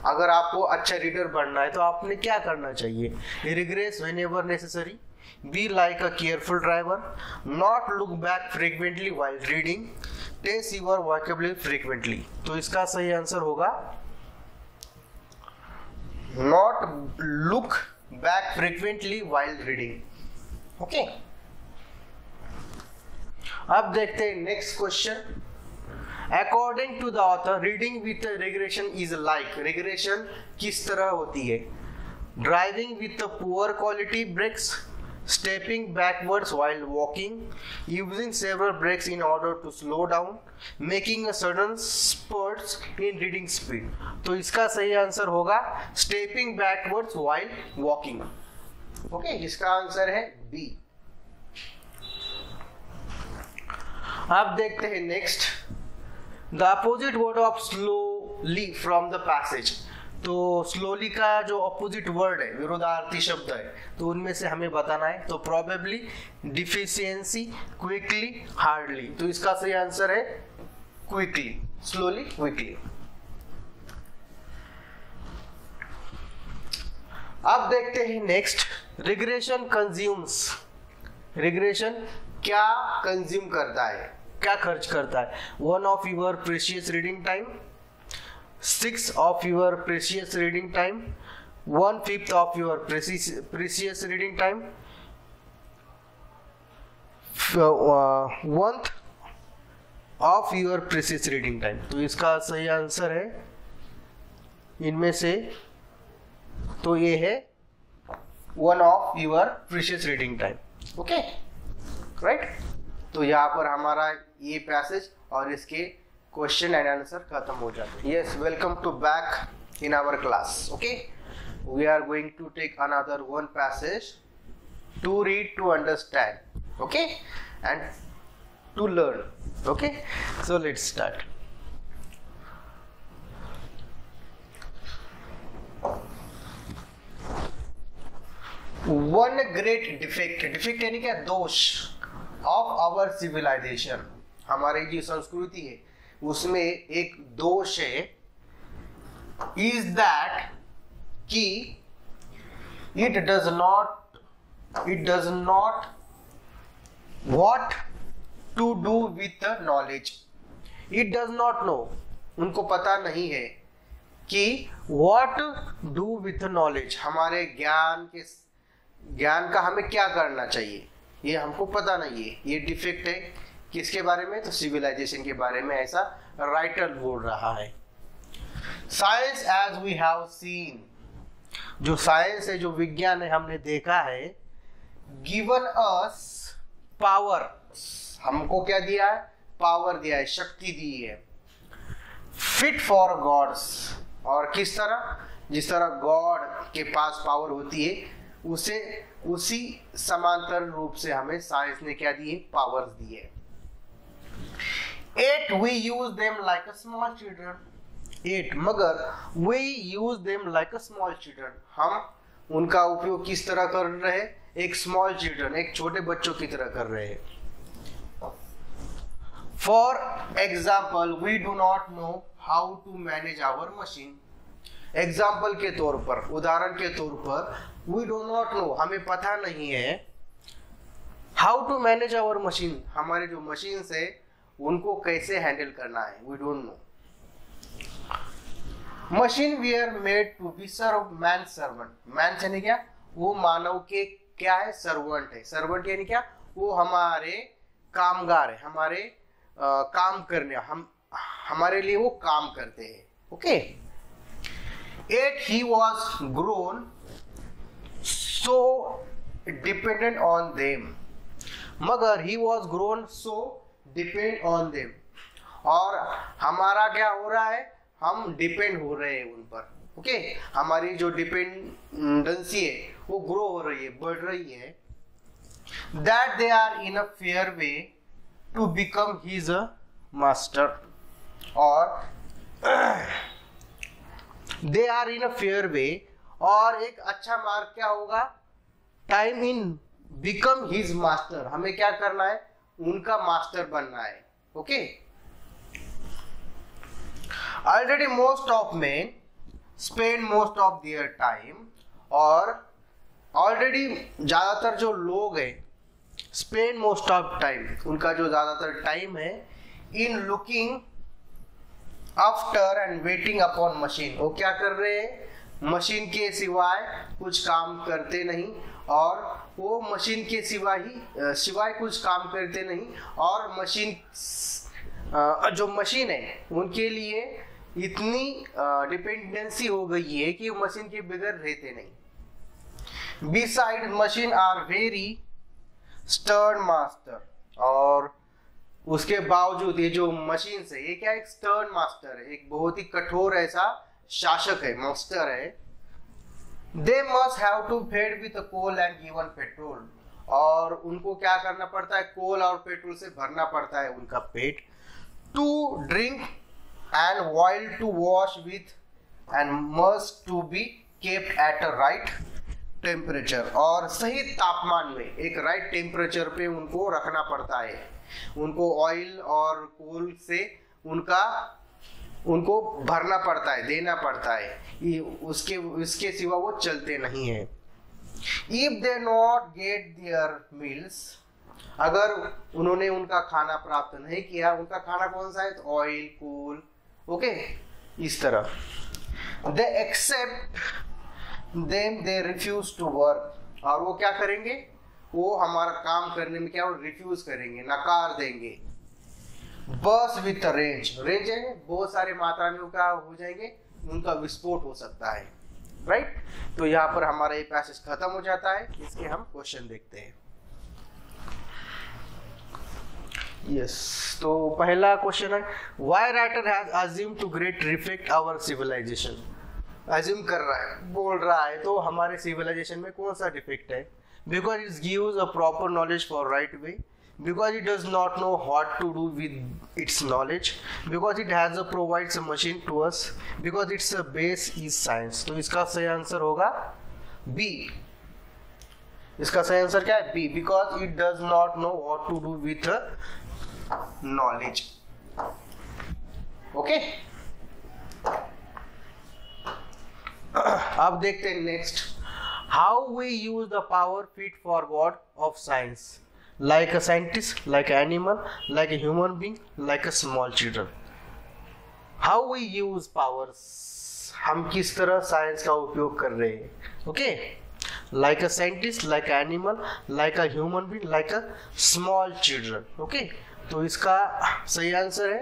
Speaker 2: अगर आपको अच्छा रीडर बनना है तो आपने क्या करना चाहिए, regress whenever necessary, be like a careful driver, not look back frequently while reading, test your vocabulary frequently. तो इसका सही आंसर होगा not look back frequently while reading, okay. अब देखते हैं next question, according to the author reading with regression is like, regression किस तरह होती है, driving with poor quality brakes, stepping backwards while walking, using several breaks in order to slow down, making a sudden spurts in reading speed। तो इसका सही answer होगा stepping backwards while walking, okay, इसका answer है B. अब देखते हैं next, the opposite word of slowly from the passage. तो स्लोली का जो अपोजिट वर्ड है, विरोधार्थी शब्द है, तो उनमें से हमें बताना है। तो प्रोबेबली, डिफिशियंसी, क्विकली, हार्डली। तो इसका सही आंसर है क्विकली, स्लोली, क्विकली। अब देखते हैं नेक्स्ट, रिग्रेशन कंज्यूम्स, रिग्रेशन क्या कंज्यूम करता है, क्या खर्च करता है, 1 of your precious reading time, 6 of your precious reading time, 1/5 of your precious reading time, 1th of your precious reading time। तो इसका सही आंसर है इनमें से, तो ये है 1 of your precious reading time, okay, right. तो यहाँ पर हमारा ये पैसेज और इसके क्वेश्चन एंड आंसर खत्म हो जाते हैं। Yes, welcome to back in our class, okay. we are going to take another one passage to read, to understand, okay, and to learn. Okay, so let's start. One great defect यानी क्या, दोष of our civilization, हमारी जो संस्कृति है उसमें एक दोष है, is that कि it does not what to do with the knowledge. It does not know, उनको पता नहीं है कि what do with the knowledge, हमारे ज्ञान का हमें क्या करना चाहिए, ये हमको पता नहीं है. ये डिफेक्ट है किसके बारे में, तो सिविलाइजेशन के बारे में ऐसा राइटर बोल रहा है. Science as we have seen, जो साइंस है, जो विज्ञान है, हमने देखा है, गिवन अस पावर, हमको क्या दिया है, पावर दिया है, शक्ति दी है, फिट फॉर गॉड्स, और किस तरह, जिस तरह गॉड के पास पावर होती है उसे उसी समांतर रूप से हमें साइंस ने क्या दी है, पावर्स दी है. Yet we use them like a small children. Yet, मगर we use them like a small children, हम उनका उपयोग किस तरह कर रहे हैं, एक स्मॉल चिल्ड्रन, एक छोटे बच्चों की तरह कर रहे हैं. For example, we do not know how to manage our machine. Example के तौर पर, उदाहरण के तौर पर, we do not know, हमें पता नहीं है, how to manage our machine, हमारे जो मशीन्स है उनको कैसे हैंडल करना है, we don't know. Machine were made to be served man servant. Man यानी क्या, वो मानव के क्या है, सर्वेंट है. सर्वेंट यानी क्या, वो हमारे कामगार है, हमारे काम करने, हमारे लिए वो काम करते हैं. Okay. Yet he was grown so dependent on them, मगर he was grown so depend on them, और हमारा क्या हो रहा है, हम डिपेंड हो रहे हैं उन पर. ओके, हमारी जो डिपेंडेंसी है वो ग्रो हो रही है, बढ़ रही है. That they are in a fair way to become his master, और they are in a fair वे, और एक अच्छा मार्ग क्या होगा, time in become his master, हमें क्या करना है, उनका मास्टर बनना है. Okay. Already most of main spend most of their time, और ऑलरेडी ज्यादातर जो लोग हैं, स्पेंड मोस्ट ऑफ टाइम, उनका जो ज्यादातर टाइम है, in looking after and waiting upon machine, वो क्या कर रहे हैं, मशीन के सिवाय कुछ काम करते नहीं, और वो मशीन के सिवाय कुछ काम करते नहीं, और मशीन जो मशीन है उनके लिए इतनी डिपेंडेंसी हो गई है कि वो मशीन के बगैर रहते नहीं. Beside machine are very stern master, और उसके बावजूद ये जो मशीन है, ये क्या, एक स्टर्न मास्टर है, एक बहुत ही कठोर ऐसा शासक है, मास्टर है. They must have to fed with coal and given petrol, और उनको क्या करना पड़ता है, कोल और पेट्रोल से भरना पड़ता है उनका पेट. To drink and oil to wash with, and must to be kept at a right temperature, और सही तापमान में, एक राइट टेम्परेचर पे उनको रखना पड़ता है. उनको ऑयल और कोल से उनको भरना पड़ता है, देना पड़ता है, उसके सिवा वो चलते नहीं है. If they not get their meals, अगर उन्होंने उनका खाना प्राप्त नहीं किया, उनका खाना कौन सा है, तो ऑयल, कोल. ओके, इस तरह. They accept them, they refuse to work, और वो क्या करेंगे, वो हमारा काम करने में क्या, रिफ्यूज करेंगे, नकार देंगे. बस विथ रेंज, रेंज है बहुत सारे मात्रा में क्या हो जाएंगे, उनका विस्फोट हो सकता है. राइट. तो यहाँ पर हमारा ये पैसेज खत्म हो जाता है. इसके हम क्वेश्चन देखते हैं. यस, तो पहला क्वेश्चन है, why writer has assumed to great reflect our civilisation. Assume कर रहा है, बोल रहा है, तो हमारे सिविलाइजेशन में कौन सा डिफेक्ट है? Because it gives a proper knowledge for right way, because it does not know what to do with its knowledge, because it has a provides a machine to us, because its base is science. तो इसका सही answer होगा B. इसका सही answer क्या है? B, because it does not know what to do with knowledge. Okay, अब देखते हैं next, how we use the power fit for god of science, like a scientist, like an animal, like a human being, like a small children. How we use powers, हम किस तरह science का उपयोग कर रहे हैं? Okay, like a scientist, like an animal, like a human being, like a small children. Okay, तो इसका सही आंसर है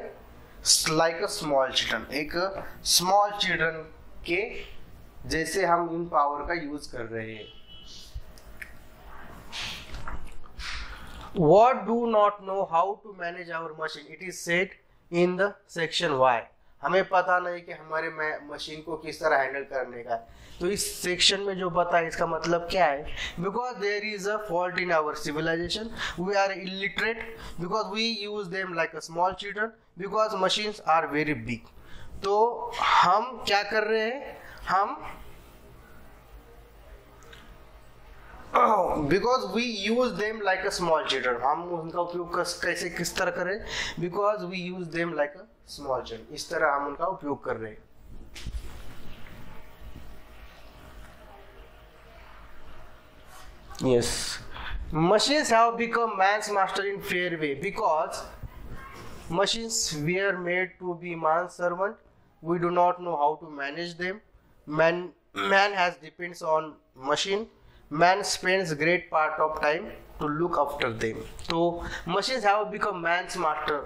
Speaker 2: like a small children, एक small children के जैसे हम इन पावर का यूज कर रहे हैं। What do not know how to manage our machine, it is said in the section Y. हमें पता नहीं कि हमारे मशीन को किस तरह हैंडल करने का है, तो इस सेक्शन में जो पता है इसका मतलब क्या है? Because there is a fault in our civilisation, we are illiterate, because we use them like a small children, because machines are very big. तो हम क्या कर रहे हैं? हम because we use them like a small children, हम उनका उपयोग कैसे किस तरह करें? Because we use them like a small children, इस तरह हम उनका उपयोग कर रहे हैं। Yes, machines have become man's master in fair way because machines were made to be man's servant. We do not know how to manage them. Man has depends on machine. Man spends great part of time to look after them. तो machines have become man's master.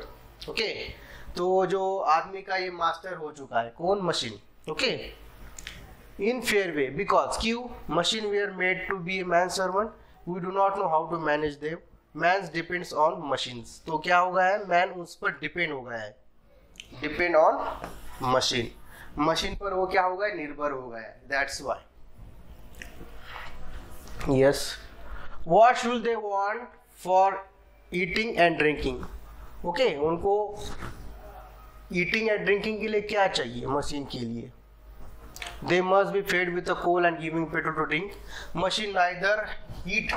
Speaker 2: Okay, तो जो आदमी का ये master हो चुका है, कौन? Machine. Okay, in fair way, because क्यों? Machine we are made to be man servant, we do not know how to manage them, man depends on machines. तो क्या हो गया है? मैन उस पर डिपेंड हो गया है, डिपेंड ऑन मशीन, मशीन पर वो क्या हो गया? निर्भर हो गया है। That's why. Yes, what should they want for eating and drinking? Okay, उनको eating and drinking के लिए क्या चाहिए मशीन के लिए? They must be fed with a coal and giving petrol to drink. Machine neither eat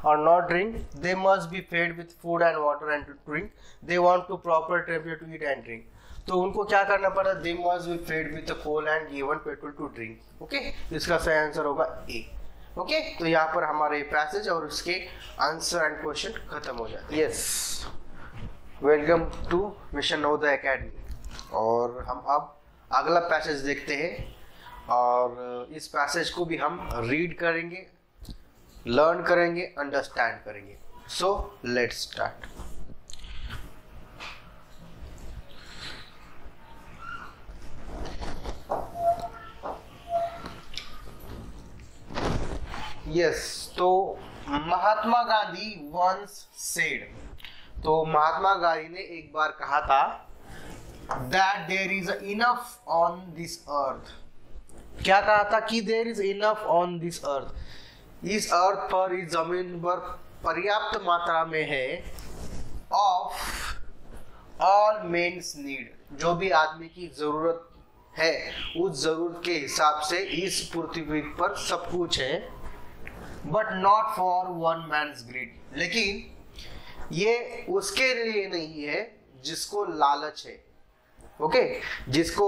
Speaker 2: or not drink. They must be fed with food and water and to drink. They want to proper temperature to eat and drink. तो उनको क्या करना पड़ा? They must be fed with a coal and given petrol to drink. Okay, इसका सही answer होगा ए। Okay, तो यहाँ पर हमारे पैसेज और उसके आंसर एंड क्वेश्चन खत्म हो जाते हैं। Yes, welcome to mission Navodaya academy. और हम अब अगला पैसेज देखते हैं और इस पैसेज को भी हम रीड करेंगे, लर्न करेंगे, अंडरस्टैंड करेंगे। So let's start. यस, तो महात्मा गांधी वंस सेड, तो महात्मा गांधी ने एक बार कहा था that there is enough on this earth. क्या कहा था? कि there is enough on this earth, इस अर्थ पर, इस जमीन पर पर्याप्त मात्रा में है ऑफ ऑल मेन्स नीड, जो भी आदमी की जरूरत है उस जरूरत के हिसाब से इस पृथ्वी पर सब कुछ है, but not for one man's greed, लेकिन ये उसके लिए नहीं है जिसको लालच है। ओके, जिसको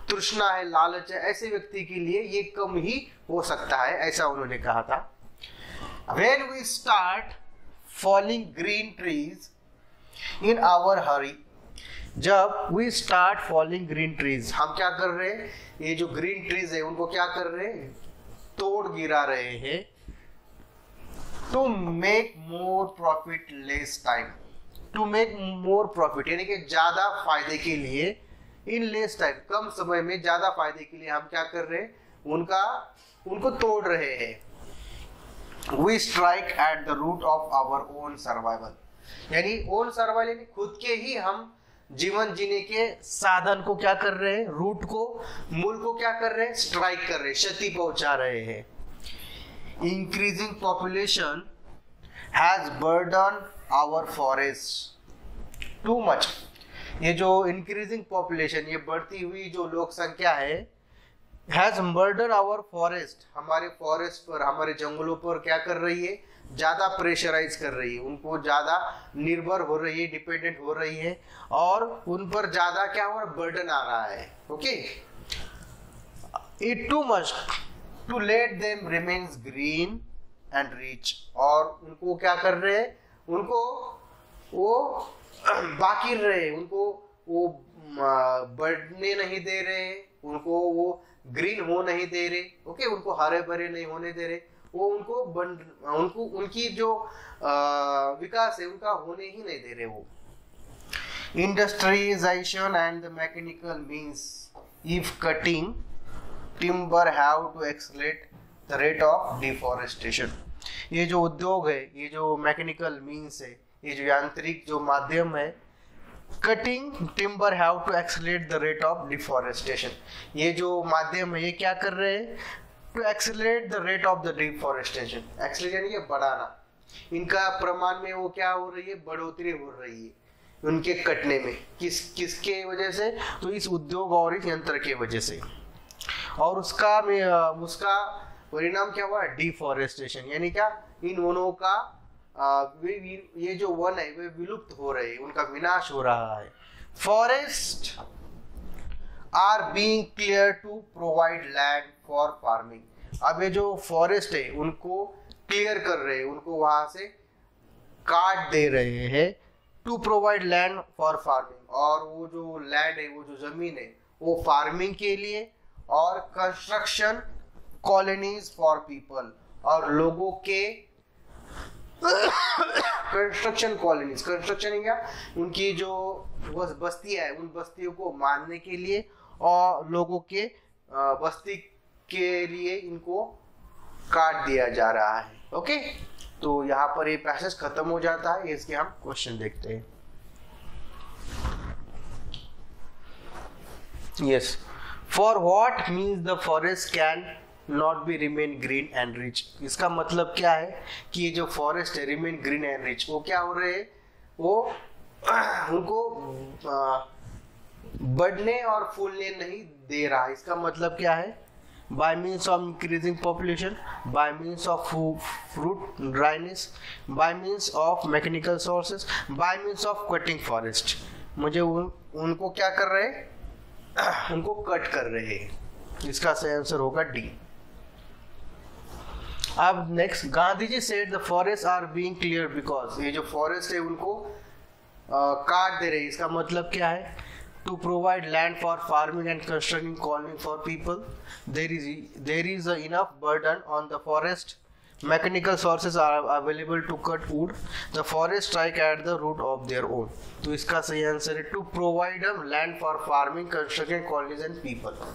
Speaker 2: तृष्णा है, लालच है, ऐसे व्यक्ति के लिए ये कम ही हो सकता है, ऐसा उन्होंने कहा था। When we start falling green trees in our hurry, जब we start falling green trees, हम क्या कर रहे हैं? ये जो ग्रीन ट्रीज है उनको क्या कर रहे हैं? तोड़ गिरा रहे हैं। To make more profit less time, to make more profit यानी कि ज्यादा फायदे के लिए, in less time, कम समय में ज्यादा फायदे के लिए हम क्या कर रहे हैं? उनको तोड़ रहे हैं। We strike at the root of our own survival, यानी own survival यानी खुद के ही हम जीवन जीने के साधन को क्या कर रहे हैं, रूट को, मूल को क्या कर रहे हैं, स्ट्राइक कर रहे हैं, क्षति पहुंचा रहे हैं। Increasing population has burden our forest too much. ये जो इंक्रीजिंग पॉपुलेशन, ये बढ़ती हुई जो लोक संख्या है, हैज बर्डन आवर फॉरेस्ट, हमारे फॉरेस्ट पर, हमारे जंगलों पर क्या कर रही है, ज्यादा प्रेशराइज कर रही है, उनको ज्यादा निर्भर हो रही है, डिपेंडेंट हो रही है, और उन पर ज्यादा क्या हो रहा है, बर्डन आ रहा है। Okay, it too much to let them remains green and rich, और उनको क्या कर रहे हैं, उनको वो बाकी रहे, उनको वो बढ़ने नहीं दे रहे, उनको वो ग्रीन हो नहीं दे रहे। ओके, उनको हरे भरे नहीं होने दे रहे, वो उनको उनकी जो विकास है उनका होने ही नहीं दे रहे वो। Industrialisation and the mechanical means if cutting timber have to accelerate the rate of deforestation. ये जो उद्योग है, ये जो मैकेनिकल मीन्स है, ये जो यांत्रिक जो माध्यम है, cutting timber have to accelerate the rate of deforestation, ये जो माध्यम है ये क्या कर रहे हैं, to accelerate the rate of the deforestation. Accelerate यानी कि बढ़ाना, इनका प्रमाण में वो क्या हो रही है, बढ़ोतरी हो रही है उनके कटने में। किसके वजह से, तो इस उद्योग और इस यंत्र के वजह से, और उसका परिणाम क्या हुआ, डिफॉरेस्टेशन, यानी क्या, इन वनों का ये जो वन है वे विलुप्त हो रहे हैं, उनका विनाश हो रहा है। Forest are being clear to provide land for farming. अब ये जो फॉरेस्ट है उनको क्लियर कर रहे हैं, उनको वहां से काट दे रहे हैं, to provide land for farming, और वो जो लैंड है, वो जो जमीन है, वो फार्मिंग के लिए, और कंस्ट्रक्शन कॉलोनीज फॉर पीपल, और लोगों के कंस्ट्रक्शन कॉलोनीज, कंस्ट्रक्शन क्या, उनकी जो बस्तियां है, उन बस्तियों को मानने के लिए और लोगों के बस्ती के लिए इनको काट दिया जा रहा है। ओके, तो यहाँ पर ये पैसेज खत्म हो जाता है, इसके हम क्वेश्चन देखते हैं। Yes, for what means the forest can not be remain green and rich. इसका मतलब क्या है कि ये जो फॉरेस्ट है रिमेन ग्रीन एंड रिच, वो क्या हो रहे हैं, वो उनको बढ़ने और फूलने नहीं दे रहा। इसका मतलब क्या है, bye means of increasing population, bye means of fruit dryness, bye means of mechanical sources, bye means of cutting forest. मुझे उनको क्या कर रहे हैं, उनको कट कर रहे हैं। इसका सही आंसर होगा डी। अब next, Gandhi ji said the forest are being clear because, ये जो फॉरेस्ट है उनको काट दे रहे हैं। इसका मतलब क्या है, to provide land for farming and constructing colony for people, there is enough burden on the forest, mechanical sources are available to cut wood, the forest strike at the root of their own. तो इसका सही answer है to provide land for farming, constructing colonies and people.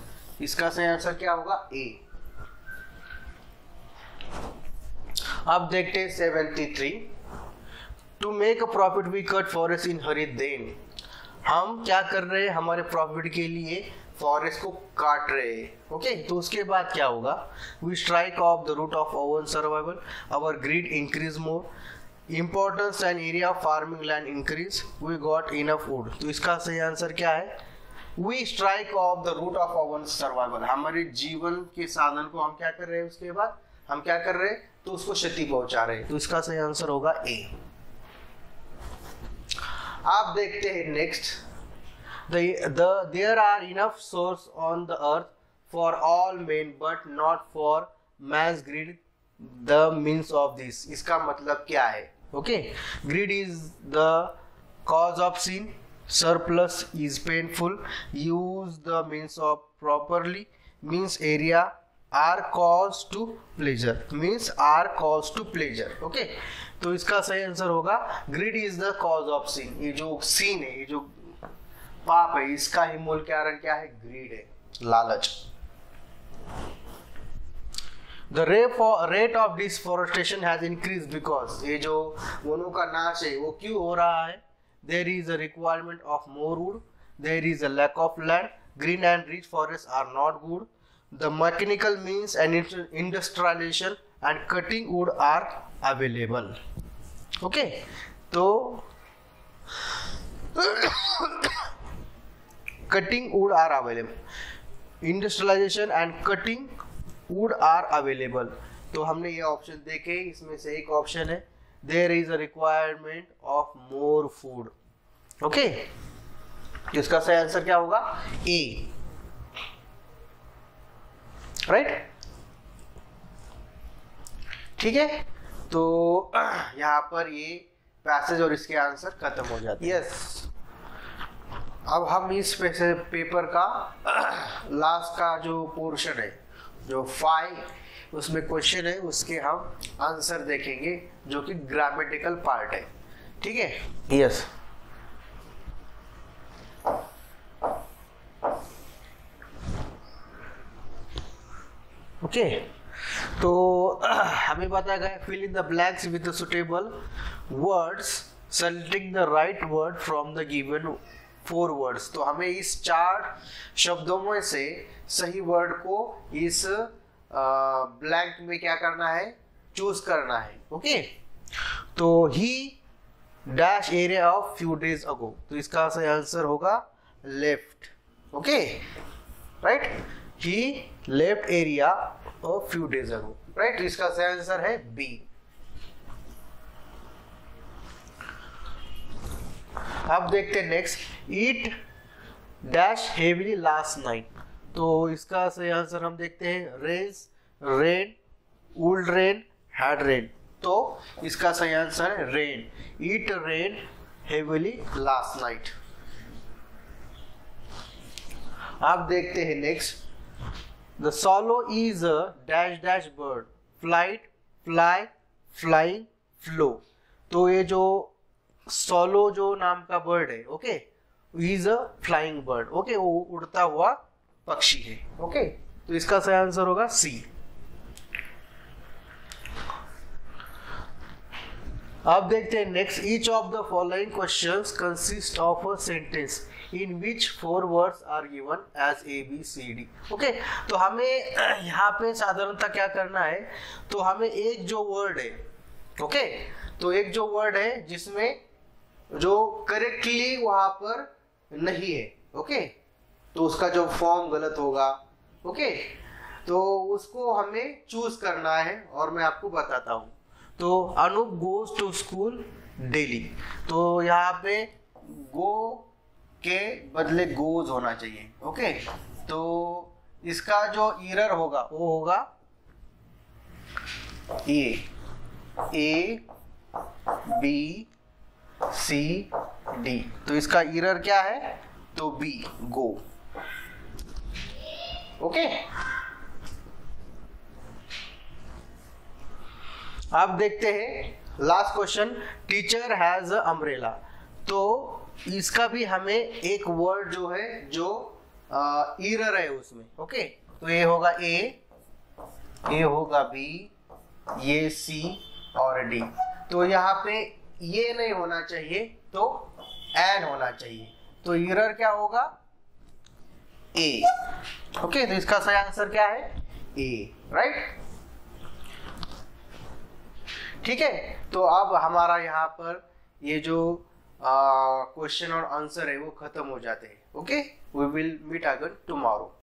Speaker 2: इसका सही answer क्या होगा, ए। अब देखते हैं 73, to make a profit we cut forest in हरिदेन। हम क्या कर रहे हैं, हमारे प्रॉफिट के लिए फॉरेस्ट को काट रहे हैं। ओके, तो उसके बाद क्या होगा, we strike off the root of our survival, our greed increase more, importance and area of farming land increase, we got enough wood. तो इसका सही आंसर क्या है, we strike off the root of our survival, हमारे जीवन के साधन को हम क्या कर रहे हैं, उसके बाद हम क्या कर रहे हैं, तो उसको क्षति पहुंचा रहे हैं। तो इसका सही आंसर होगा ए। आप देखते हैं next, there are enough source on the earth for all men but not for man's greed, the means of this। इसका मतलब क्या है, okay, greed is the cause of sin, surplus is painful, use the means of properly, means area, are cause to pleasure, means are cause to pleasure। Okay, तो इसका सही answer होगा greed is the cause of sin। ये जो sin है, ये जो पाप है, इसका ही मूल कारण क्या है, ग्रीड है, लालच। The rate of deforestation has increased because, ये जो वनों का नाश है वो क्यों हो रहा है, there is a requirement of more wood, there is a lack of land, green and rich forests are not good, the mechanical means and industrialization and cutting wood are available. Okay, तो cutting wood are available, industrialization and cutting wood are available. तो हमने ये option देखे, इसमें से एक option है there is a requirement of more food. Okay, इसका सही आंसर क्या होगा? ए, राइट? ठीक है, तो यहाँ पर ये पैसेज और इसके आंसर खत्म हो जाते हैं. यस, अब हम इस पेपर का लास्ट का जो पोर्शन है, जो 5 उसमें क्वेश्चन है, उसके हम आंसर देखेंगे, जो कि ग्रामेटिकल पार्ट है. ठीक है? यस. ओके, तो हमें बताया गया fill in the blanks with the suitable words selecting the right word from the given 4 words. तो हमें इस 4 शब्दों में से सही वर्ड को इस ब्लैंक में क्या करना है? चूज करना है. ओके, तो he dash area of few days ago, तो इसका सही आंसर होगा left. Okay, right? He left area of few days ago, right? तो इसका सही आंसर है बी. अब देखते हैं next, it dash heavily last night. तो इसका सही आंसर हम देखते हैं rains, rain, would rain, had rain. तो इसका सही आंसर है rain. It rain heavily last night. आप देखते हैं next, the सॉलो is a dash dash bird, flight, fly, flying, flow. तो ये जो सॉलो जो नाम का बर्ड है, okay, is a flying bird. Okay, वो उड़ता हुआ पक्षी है. ओके, तो इसका सही आंसर होगा सी. अब देखते हैं next, each of the following questions consist of a sentence in which 4 words are given as A B C D. Okay, तो हमें यहाँ पे साधारणतः क्या करना है, तो हमें एक जो वर्ड है, ओके, तो एक जो वर्ड है जिसमें जो करेक्टली वहां पर नहीं है, ओके, तो उसका जो फॉर्म गलत होगा. ओके, तो उसको हमें चूज करना है और मैं आपको बताता हूं. तो Anoop goes to school daily, तो यहाँ पे गो के बदले गोज होना चाहिए. ओके, तो इसका जो एरर होगा वो होगा ए बी सी डी. तो इसका एरर क्या है? तो बी, गो. ओके, अब देखते हैं last question, teacher has a umbrella. तो इसका भी हमें एक वर्ड जो है जो एरर है उसमें. ओके, तो ये होगा ए होगा बी, ये सी और डी. तो यहाँ पे ये नहीं होना चाहिए, तो एन होना चाहिए. तो एरर क्या होगा? ए. ओके, तो इसका सही आंसर क्या है? ए, राइट? ठीक है, तो अब हमारा यहाँ पर ये जो क्वेश्चन और आंसर है वो खत्म हो जाते हैं. Okay, we will meet again tomorrow.